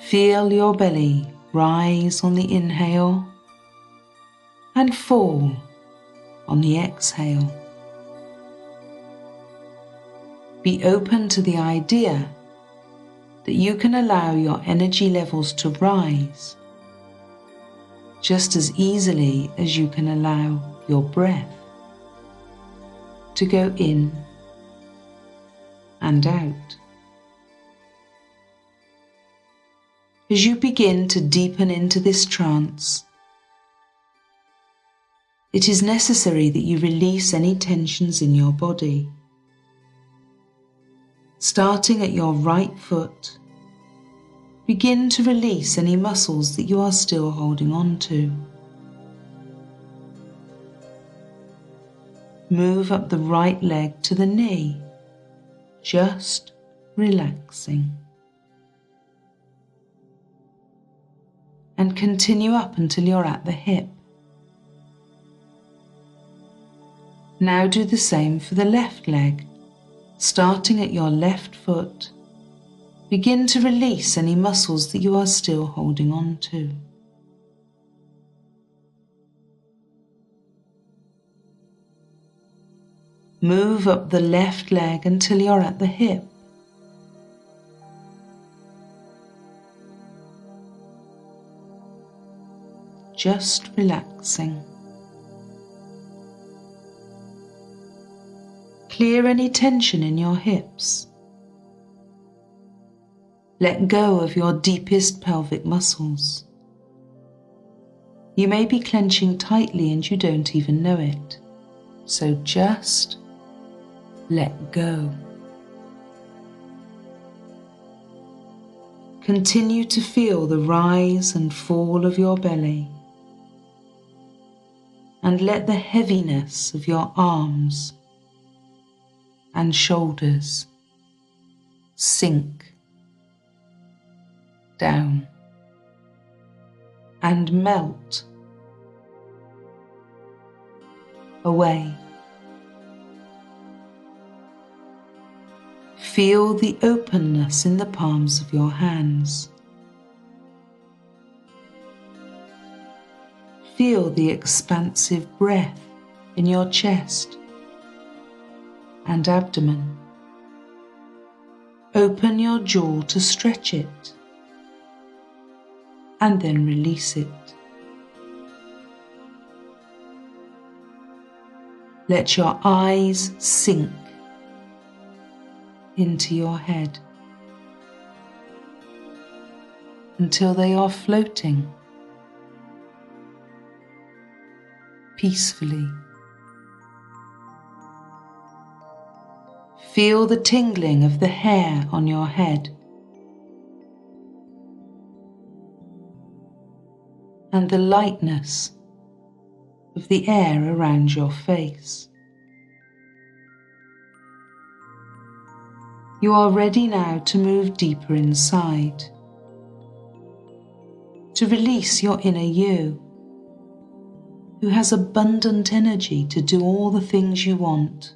Feel your belly rise on the inhale and fall on the exhale. Be open to the idea that you can allow your energy levels to rise just as easily as you can allow your breath to go in and out. As you begin to deepen into this trance, it is necessary that you release any tensions in your body. Starting at your right foot, begin to release any muscles that you are still holding on to. Move up the right leg to the knee, just relaxing. And continue up until you're at the hip. Now do the same for the left leg. Starting at your left foot, begin to release any muscles that you are still holding on to. Move up the left leg until you're at the hip. Just relaxing. Clear any tension in your hips. Let go of your deepest pelvic muscles. You may be clenching tightly and you don't even know it. So just let go. Continue to feel the rise and fall of your belly. And let the heaviness of your arms and shoulders sink down and melt away. Feel the openness in the palms of your hands. Feel the expansive breath in your chest and abdomen. Open your jaw to stretch it and then release it. Let your eyes sink into your head until they are floating peacefully. Feel the tingling of the hair on your head and the lightness of the air around your face. You are ready now to move deeper inside, to release your inner you, who has abundant energy to do all the things you want.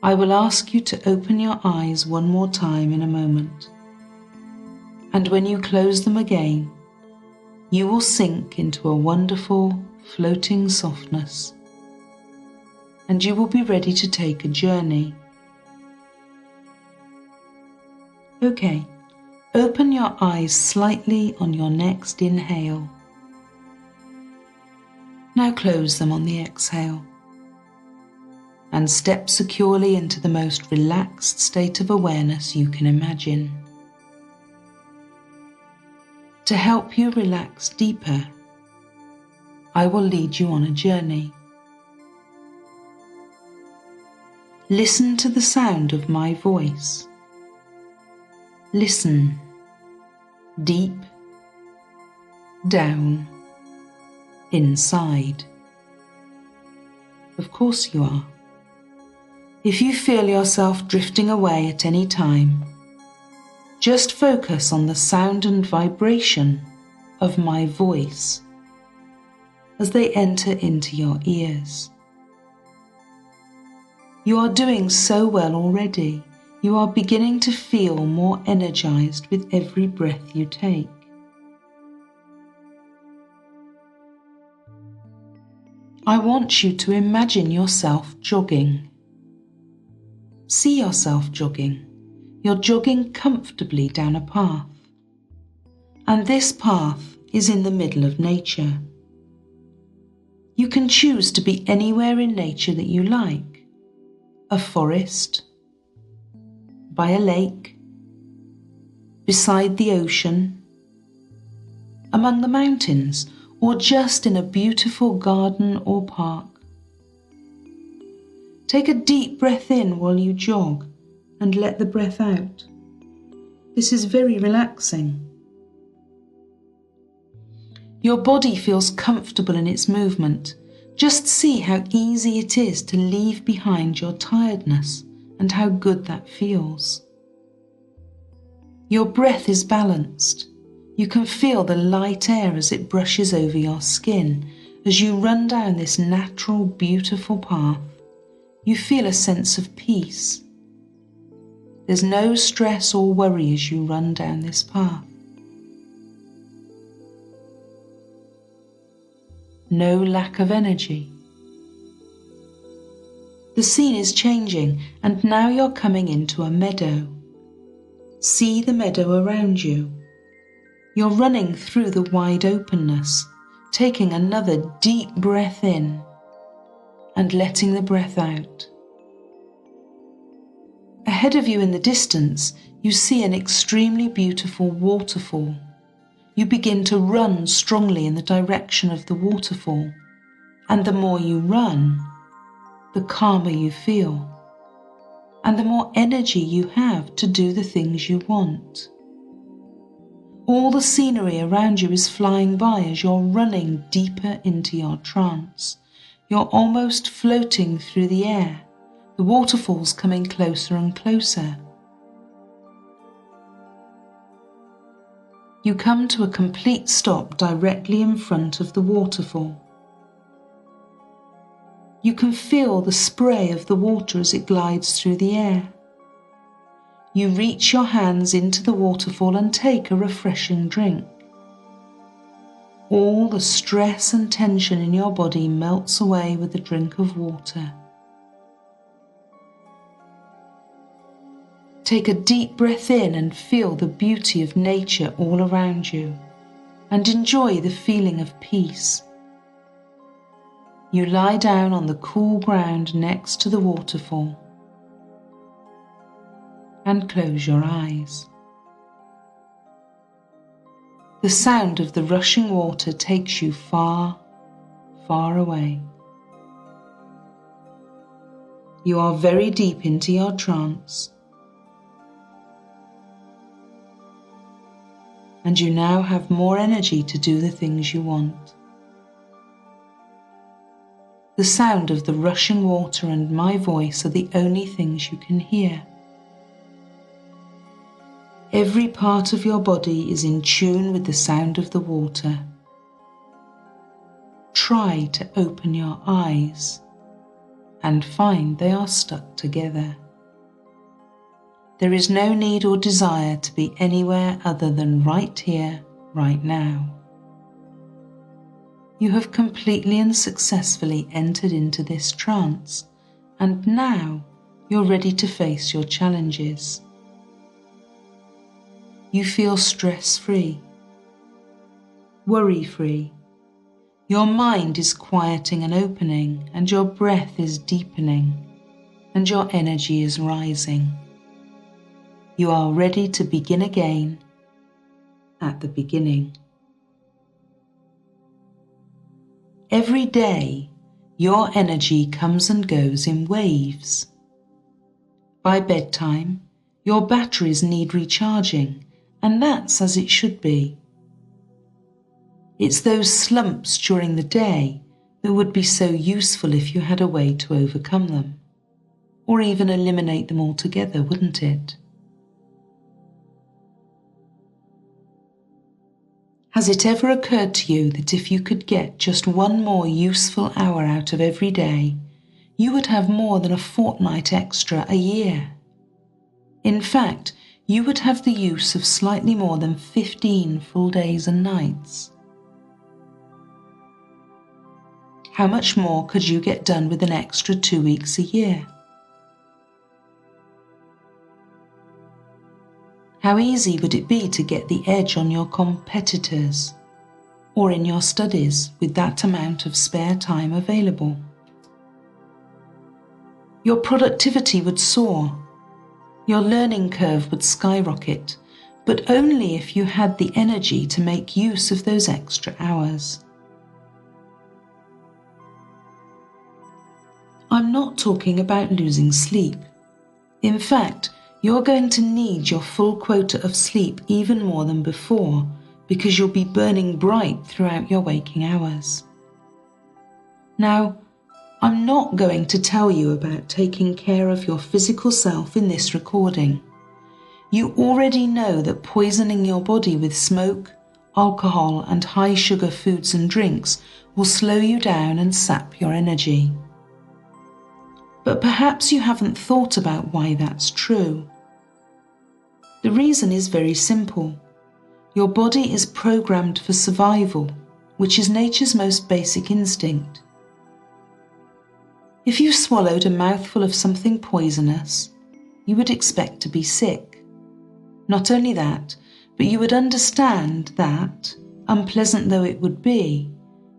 I will ask you to open your eyes one more time in a moment, and when you close them again, you will sink into a wonderful floating softness, and you will be ready to take a journey. Okay, open your eyes slightly on your next inhale. Now close them on the exhale and step securely into the most relaxed state of awareness you can imagine. To help you relax deeper, I will lead you on a journey. Listen to the sound of my voice. Listen deep down inside. Of course you are. If you feel yourself drifting away at any time, just focus on the sound and vibration of my voice as they enter into your ears. You are doing so well already. You are beginning to feel more energized with every breath you take. I want you to imagine yourself jogging. See yourself jogging. You're jogging comfortably down a path, and this path is in the middle of nature. You can choose to be anywhere in nature that you like: a forest, by a lake, beside the ocean, among the mountains, or just in a beautiful garden or park. Take a deep breath in while you jog and let the breath out. This is very relaxing. Your body feels comfortable in its movement. Just see how easy it is to leave behind your tiredness and how good that feels. Your breath is balanced. You can feel the light air as it brushes over your skin. As you run down this natural, beautiful path, you feel a sense of peace. There's no stress or worry as you run down this path. No lack of energy. The scene is changing, and now you're coming into a meadow. See the meadow around you. You're running through the wide openness, taking another deep breath in and letting the breath out. Ahead of you in the distance, you see an extremely beautiful waterfall. You begin to run strongly in the direction of the waterfall, and the more you run, the calmer you feel, and the more energy you have to do the things you want. All the scenery around you is flying by as you're running deeper into your trance. You're almost floating through the air, the waterfall's coming closer and closer. You come to a complete stop directly in front of the waterfall. You can feel the spray of the water as it glides through the air. You reach your hands into the waterfall and take a refreshing drink. All the stress and tension in your body melts away with a drink of water. Take a deep breath in and feel the beauty of nature all around you, and enjoy the feeling of peace. You lie down on the cool ground next to the waterfall and close your eyes. The sound of the rushing water takes you far, far away. You are very deep into your trance, and you now have more energy to do the things you want. The sound of the rushing water and my voice are the only things you can hear. Every part of your body is in tune with the sound of the water. Try to open your eyes and find they are stuck together. There is no need or desire to be anywhere other than right here, right now. You have completely and successfully entered into this trance, and now you're ready to face your challenges. You feel stress-free, worry-free. Your mind is quieting and opening, and your breath is deepening, and your energy is rising. You are ready to begin again at the beginning. Every day, your energy comes and goes in waves. By bedtime, your batteries need recharging, and that's as it should be. It's those slumps during the day that would be so useful if you had a way to overcome them, or even eliminate them altogether, wouldn't it? Has it ever occurred to you that if you could get just one more useful hour out of every day, you would have more than a fortnight extra a year? In fact, you would have the use of slightly more than 15 full days and nights. How much more could you get done with an extra 2 weeks a year? How easy would it be to get the edge on your competitors or in your studies with that amount of spare time available? Your productivity would soar, your learning curve would skyrocket, but only if you had the energy to make use of those extra hours. I'm not talking about losing sleep. In fact, you're going to need your full quota of sleep even more than before, because you'll be burning bright throughout your waking hours. Now, I'm not going to tell you about taking care of your physical self in this recording. You already know that poisoning your body with smoke, alcohol, and high sugar foods and drinks will slow you down and sap your energy. But perhaps you haven't thought about why that's true. The reason is very simple. Your body is programmed for survival, which is nature's most basic instinct. If you swallowed a mouthful of something poisonous, you would expect to be sick. Not only that, but you would understand that, unpleasant though it would be,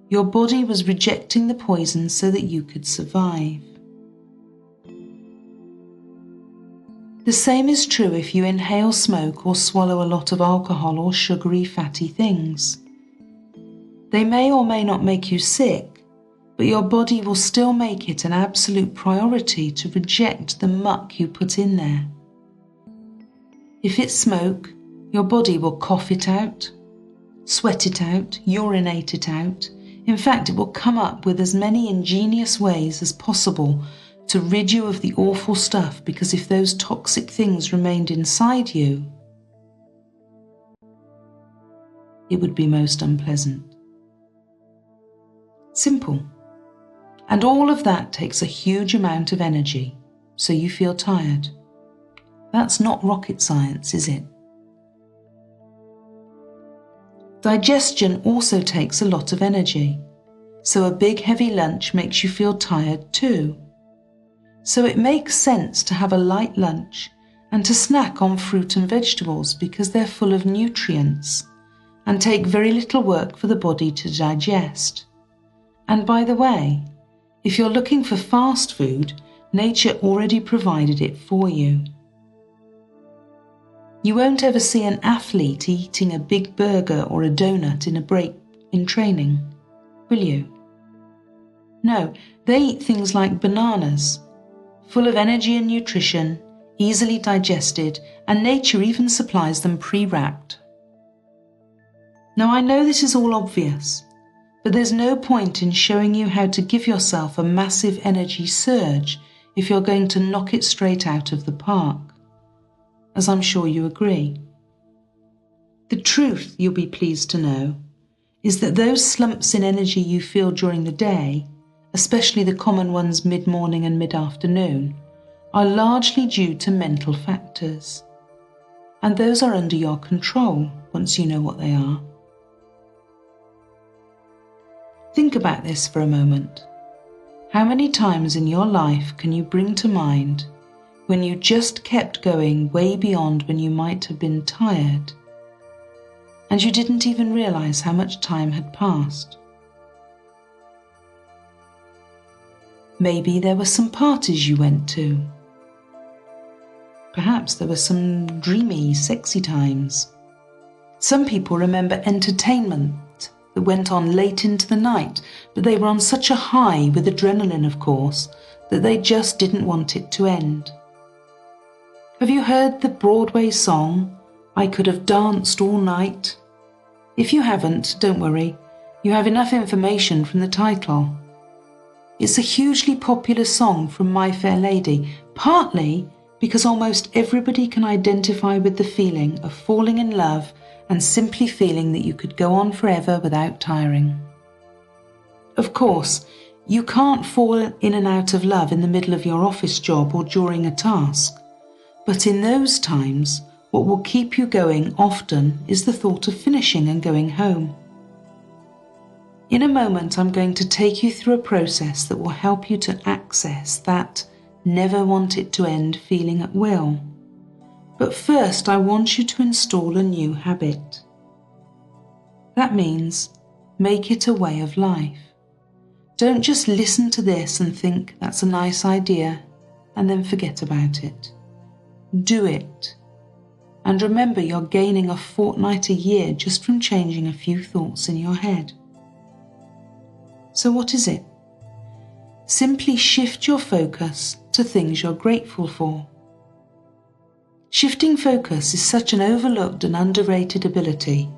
your body was rejecting the poison so that you could survive. The same is true if you inhale smoke or swallow a lot of alcohol or sugary, fatty things. They may or may not make you sick, but your body will still make it an absolute priority to reject the muck you put in there. If it's smoke, your body will cough it out, sweat it out, urinate it out. In fact, it will come up with as many ingenious ways as possible to rid you of the awful stuff, because if those toxic things remained inside you, it would be most unpleasant. Simple. And all of that takes a huge amount of energy, so you feel tired. That's not rocket science, is it? Digestion also takes a lot of energy, so a big heavy lunch makes you feel tired too. So it makes sense to have a light lunch and to snack on fruit and vegetables because they're full of nutrients and take very little work for the body to digest. And by the way, if you're looking for fast food, nature already provided it for you. You won't ever see an athlete eating a big burger or a donut in a break in training, will you? No, they eat things like bananas, full of energy and nutrition, easily digested, and nature even supplies them pre-wrapped. Now I know this is all obvious, but there's no point in showing you how to give yourself a massive energy surge if you're going to knock it straight out of the park, as I'm sure you agree. The truth, you'll be pleased to know, is that those slumps in energy you feel during the day, especially the common ones mid-morning and mid-afternoon, are largely due to mental factors. And those are under your control once you know what they are. Think about this for a moment. How many times in your life can you bring to mind when you just kept going way beyond when you might have been tired, and you didn't even realize how much time had passed? Maybe there were some parties you went to. Perhaps there were some dreamy, sexy times. Some people remember entertainment that went on late into the night, but they were on such a high with adrenaline, of course, that they just didn't want it to end. Have you heard the Broadway song, "I Could Have Danced All Night"? If you haven't, don't worry. You have enough information from the title. It's a hugely popular song from My Fair Lady, partly because almost everybody can identify with the feeling of falling in love and simply feeling that you could go on forever without tiring. Of course, you can't fall in and out of love in the middle of your office job or during a task, but in those times, what will keep you going often is the thought of finishing and going home. In a moment, I'm going to take you through a process that will help you to access that never want it to end feeling at will. But first, I want you to install a new habit. That means make it a way of life. Don't just listen to this and think that's a nice idea and then forget about it. Do it. And remember, you're gaining a fortnight a year just from changing a few thoughts in your head. So what is it? Simply shift your focus to things you're grateful for. Shifting focus is such an overlooked and underrated ability,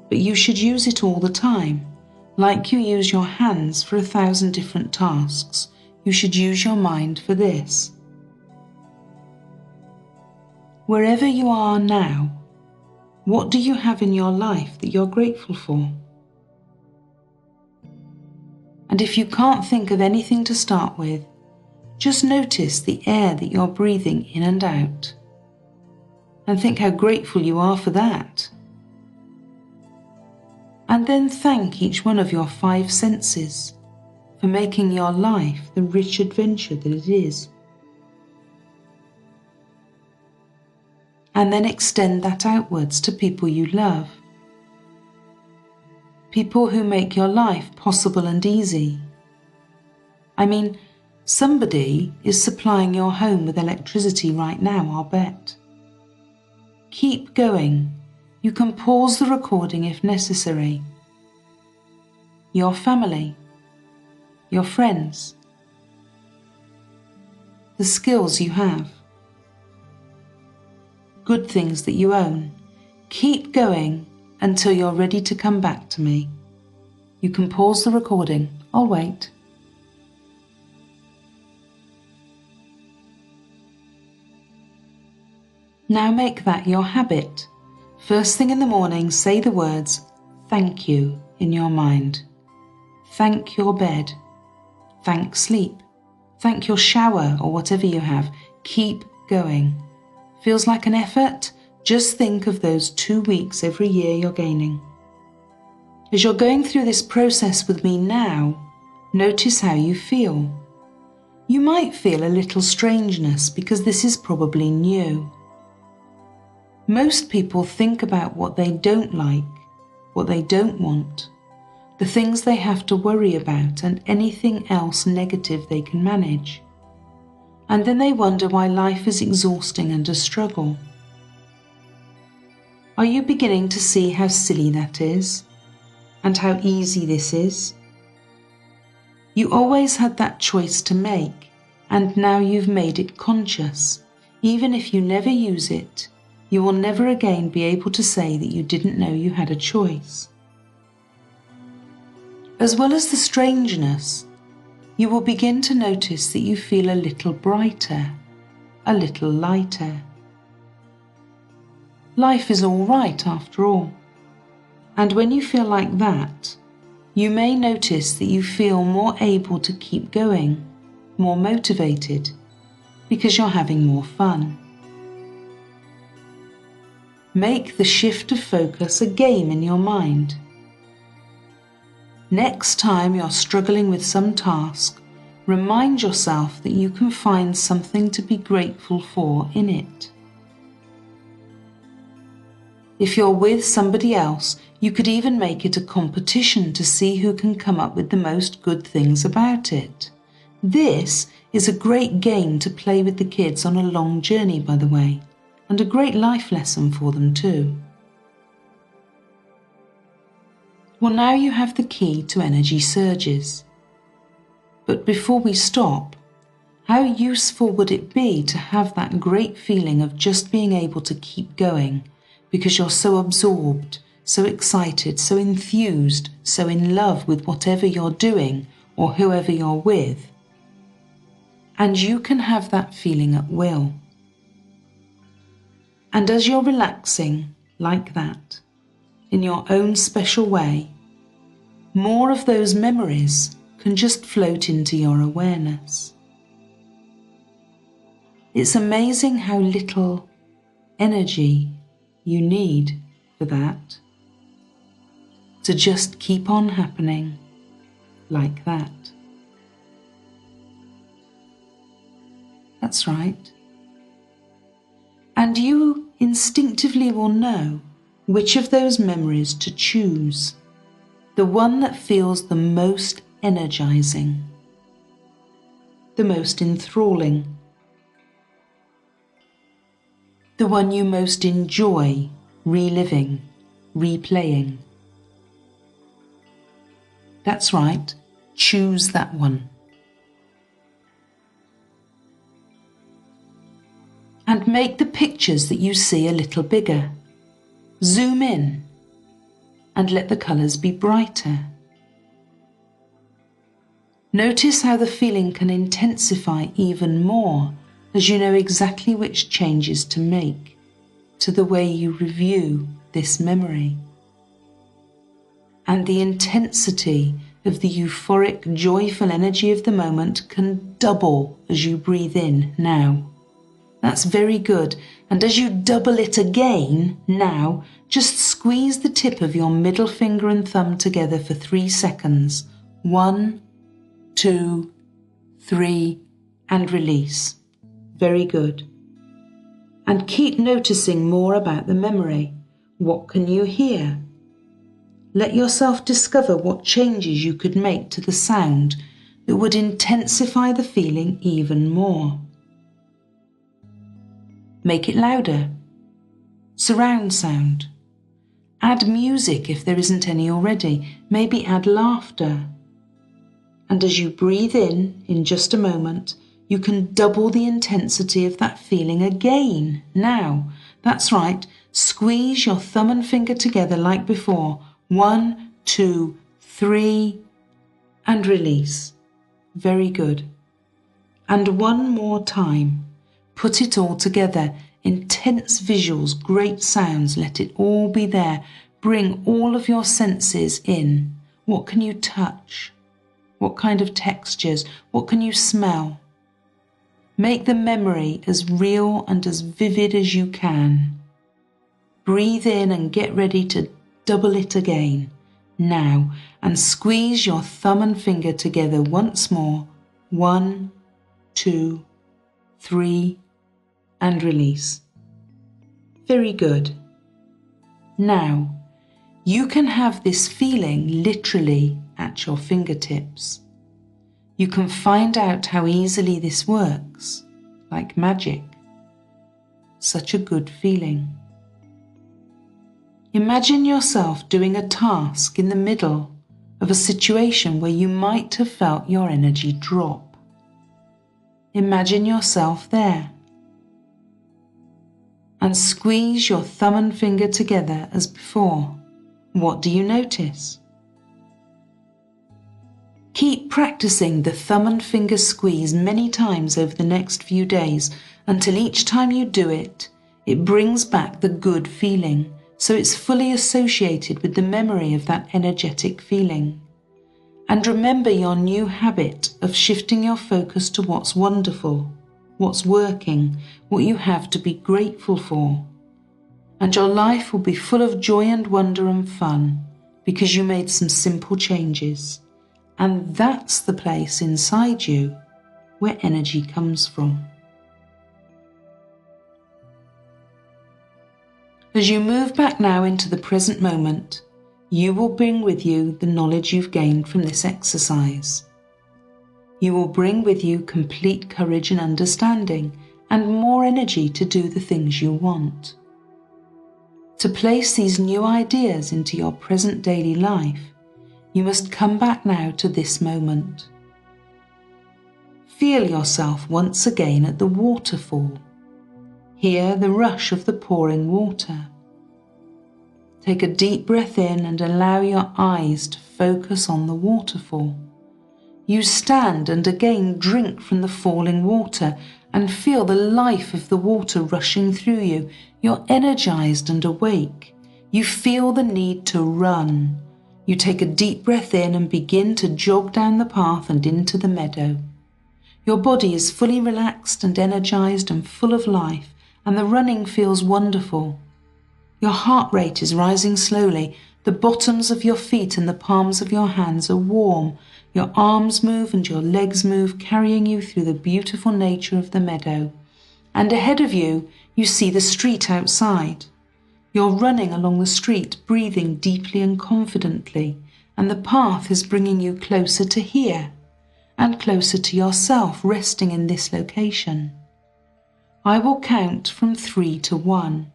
but you should use it all the time. Like you use your hands for 1,000 different tasks, you should use your mind for this. Wherever you are now, what do you have in your life that you're grateful for? And if you can't think of anything to start with, just notice the air that you're breathing in and out, and think how grateful you are for that. And then thank each one of your 5 senses for making your life the rich adventure that it is. And then extend that outwards to people you love. People who make your life possible and easy. I mean, somebody is supplying your home with electricity right now, I'll bet. Keep going. You can pause the recording if necessary. Your family, your friends, the skills you have, good things that you own. Keep going until you're ready to come back to me. You can pause the recording. I'll wait. Now make that your habit. First thing in the morning, say the words, "Thank you," in your mind. Thank your bed. Thank sleep. Thank your shower or whatever you have. Keep going. Feels like an effort? Just think of those 2 weeks every year you're gaining. As you're going through this process with me now, notice how you feel. You might feel a little strangeness because this is probably new. Most people think about what they don't like, what they don't want, the things they have to worry about, and anything else negative they can manage. And then they wonder why life is exhausting and a struggle. Are you beginning to see how silly that is? And how easy this is? You always had that choice to make, and now you've made it conscious. Even if you never use it, you will never again be able to say that you didn't know you had a choice. As well as the strangeness, you will begin to notice that you feel a little brighter, a little lighter. Life is all right after all. And when you feel like that, you may notice that you feel more able to keep going, more motivated, because you're having more fun. Make the shift of focus a game in your mind. Next time you're struggling with some task, remind yourself that you can find something to be grateful for in it. If you're with somebody else, you could even make it a competition to see who can come up with the most good things about it. This is a great game to play with the kids on a long journey, by the way, and a great life lesson for them too. Well, now you have the key to energy surges. But before we stop, how useful would it be to have that great feeling of just being able to keep going because you're so absorbed, so excited, so enthused, so in love with whatever you're doing or whoever you're with. And you can have that feeling at will. And as you're relaxing like that, in your own special way, more of those memories can just float into your awareness. It's amazing how little energy you need for that to just keep on happening like that. That's right. And you instinctively will know which of those memories to choose, the one that feels the most energizing, the most enthralling, the one you most enjoy reliving, replaying. That's right, choose that one. And make the pictures that you see a little bigger. Zoom in and let the colours be brighter. Notice how the feeling can intensify even more as you know exactly which changes to make to the way you review this memory. And the intensity of the euphoric, joyful energy of the moment can double as you breathe in now. That's very good. And as you double it again now, just squeeze the tip of your middle finger and thumb together for 3 seconds. 1, 2, 3, and release. Very good. And keep noticing more about the memory. What can you hear? Let yourself discover what changes you could make to the sound that would intensify the feeling even more. Make it louder. Surround sound. Add music if there isn't any already. Maybe add laughter. And as you breathe in just a moment, you can double the intensity of that feeling again. Now, that's right. Squeeze your thumb and finger together like before. 1, 2, 3, and release. Very good. And one more time. Put it all together. Intense visuals, great sounds. Let it all be there. Bring all of your senses in. What can you touch? What kind of textures? What can you smell? Make the memory as real and as vivid as you can. Breathe in and get ready to double it again. now, and squeeze your thumb and finger together once more. 1, 2, 3, and release. Very good. Now, you can have this feeling literally at your fingertips. You can find out how easily this works, like magic. Such a good feeling. Imagine yourself doing a task in the middle of a situation where you might have felt your energy drop. Imagine yourself there. And squeeze your thumb and finger together as before. What do you notice? Keep practicing the thumb and finger squeeze many times over the next few days until each time you do it, it brings back the good feeling, so it's fully associated with the memory of that energetic feeling. And remember your new habit of shifting your focus to what's wonderful, what's working, what you have to be grateful for. And your life will be full of joy and wonder and fun because you made some simple changes. And that's the place inside you where energy comes from. As you move back now into the present moment, you will bring with you the knowledge you've gained from this exercise. You will bring with you complete courage and understanding and more energy to do the things you want. To place these new ideas into your present daily life, you must come back now to this moment. Feel yourself once again at the waterfall. Hear the rush of the pouring water. Take a deep breath in and allow your eyes to focus on the waterfall. You stand and again drink from the falling water and feel the life of the water rushing through you. You're energized and awake. You feel the need to run. You take a deep breath in and begin to jog down the path and into the meadow. Your body is fully relaxed and energized and full of life, and the running feels wonderful. Your heart rate is rising slowly. The bottoms of your feet and the palms of your hands are warm. Your arms move and your legs move, carrying you through the beautiful nature of the meadow. And ahead of you, you see the street outside. You're running along the street, breathing deeply and confidently, and the path is bringing you closer to here and closer to yourself, resting in this location. I will count from 3 to 1.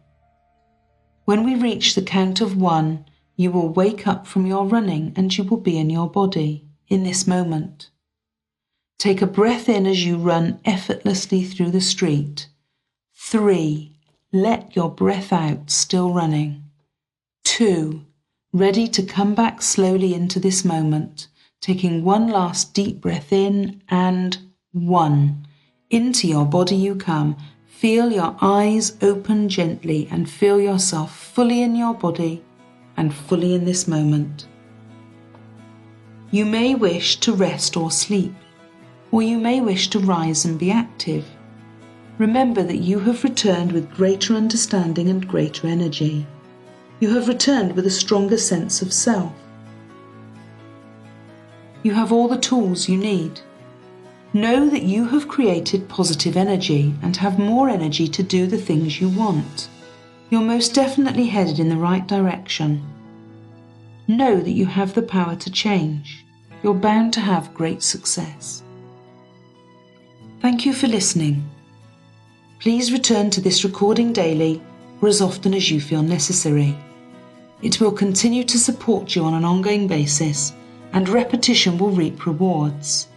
When we reach the count of 1, you will wake up from your running and you will be in your body, in this moment. Take a breath in as you run effortlessly through the street. 3. Let your breath out, still running. 2. Ready to come back slowly into this moment, taking one last deep breath in, and 1. Into your body you come. Feel your eyes open gently and feel yourself fully in your body and fully in this moment. You may wish to rest or sleep, or you may wish to rise and be active. Remember that you have returned with greater understanding and greater energy. You have returned with a stronger sense of self. You have all the tools you need. Know that you have created positive energy and have more energy to do the things you want. You're most definitely headed in the right direction. Know that you have the power to change. You're bound to have great success. Thank you for listening. Please return to this recording daily or as often as you feel necessary. It will continue to support you on an ongoing basis, and repetition will reap rewards.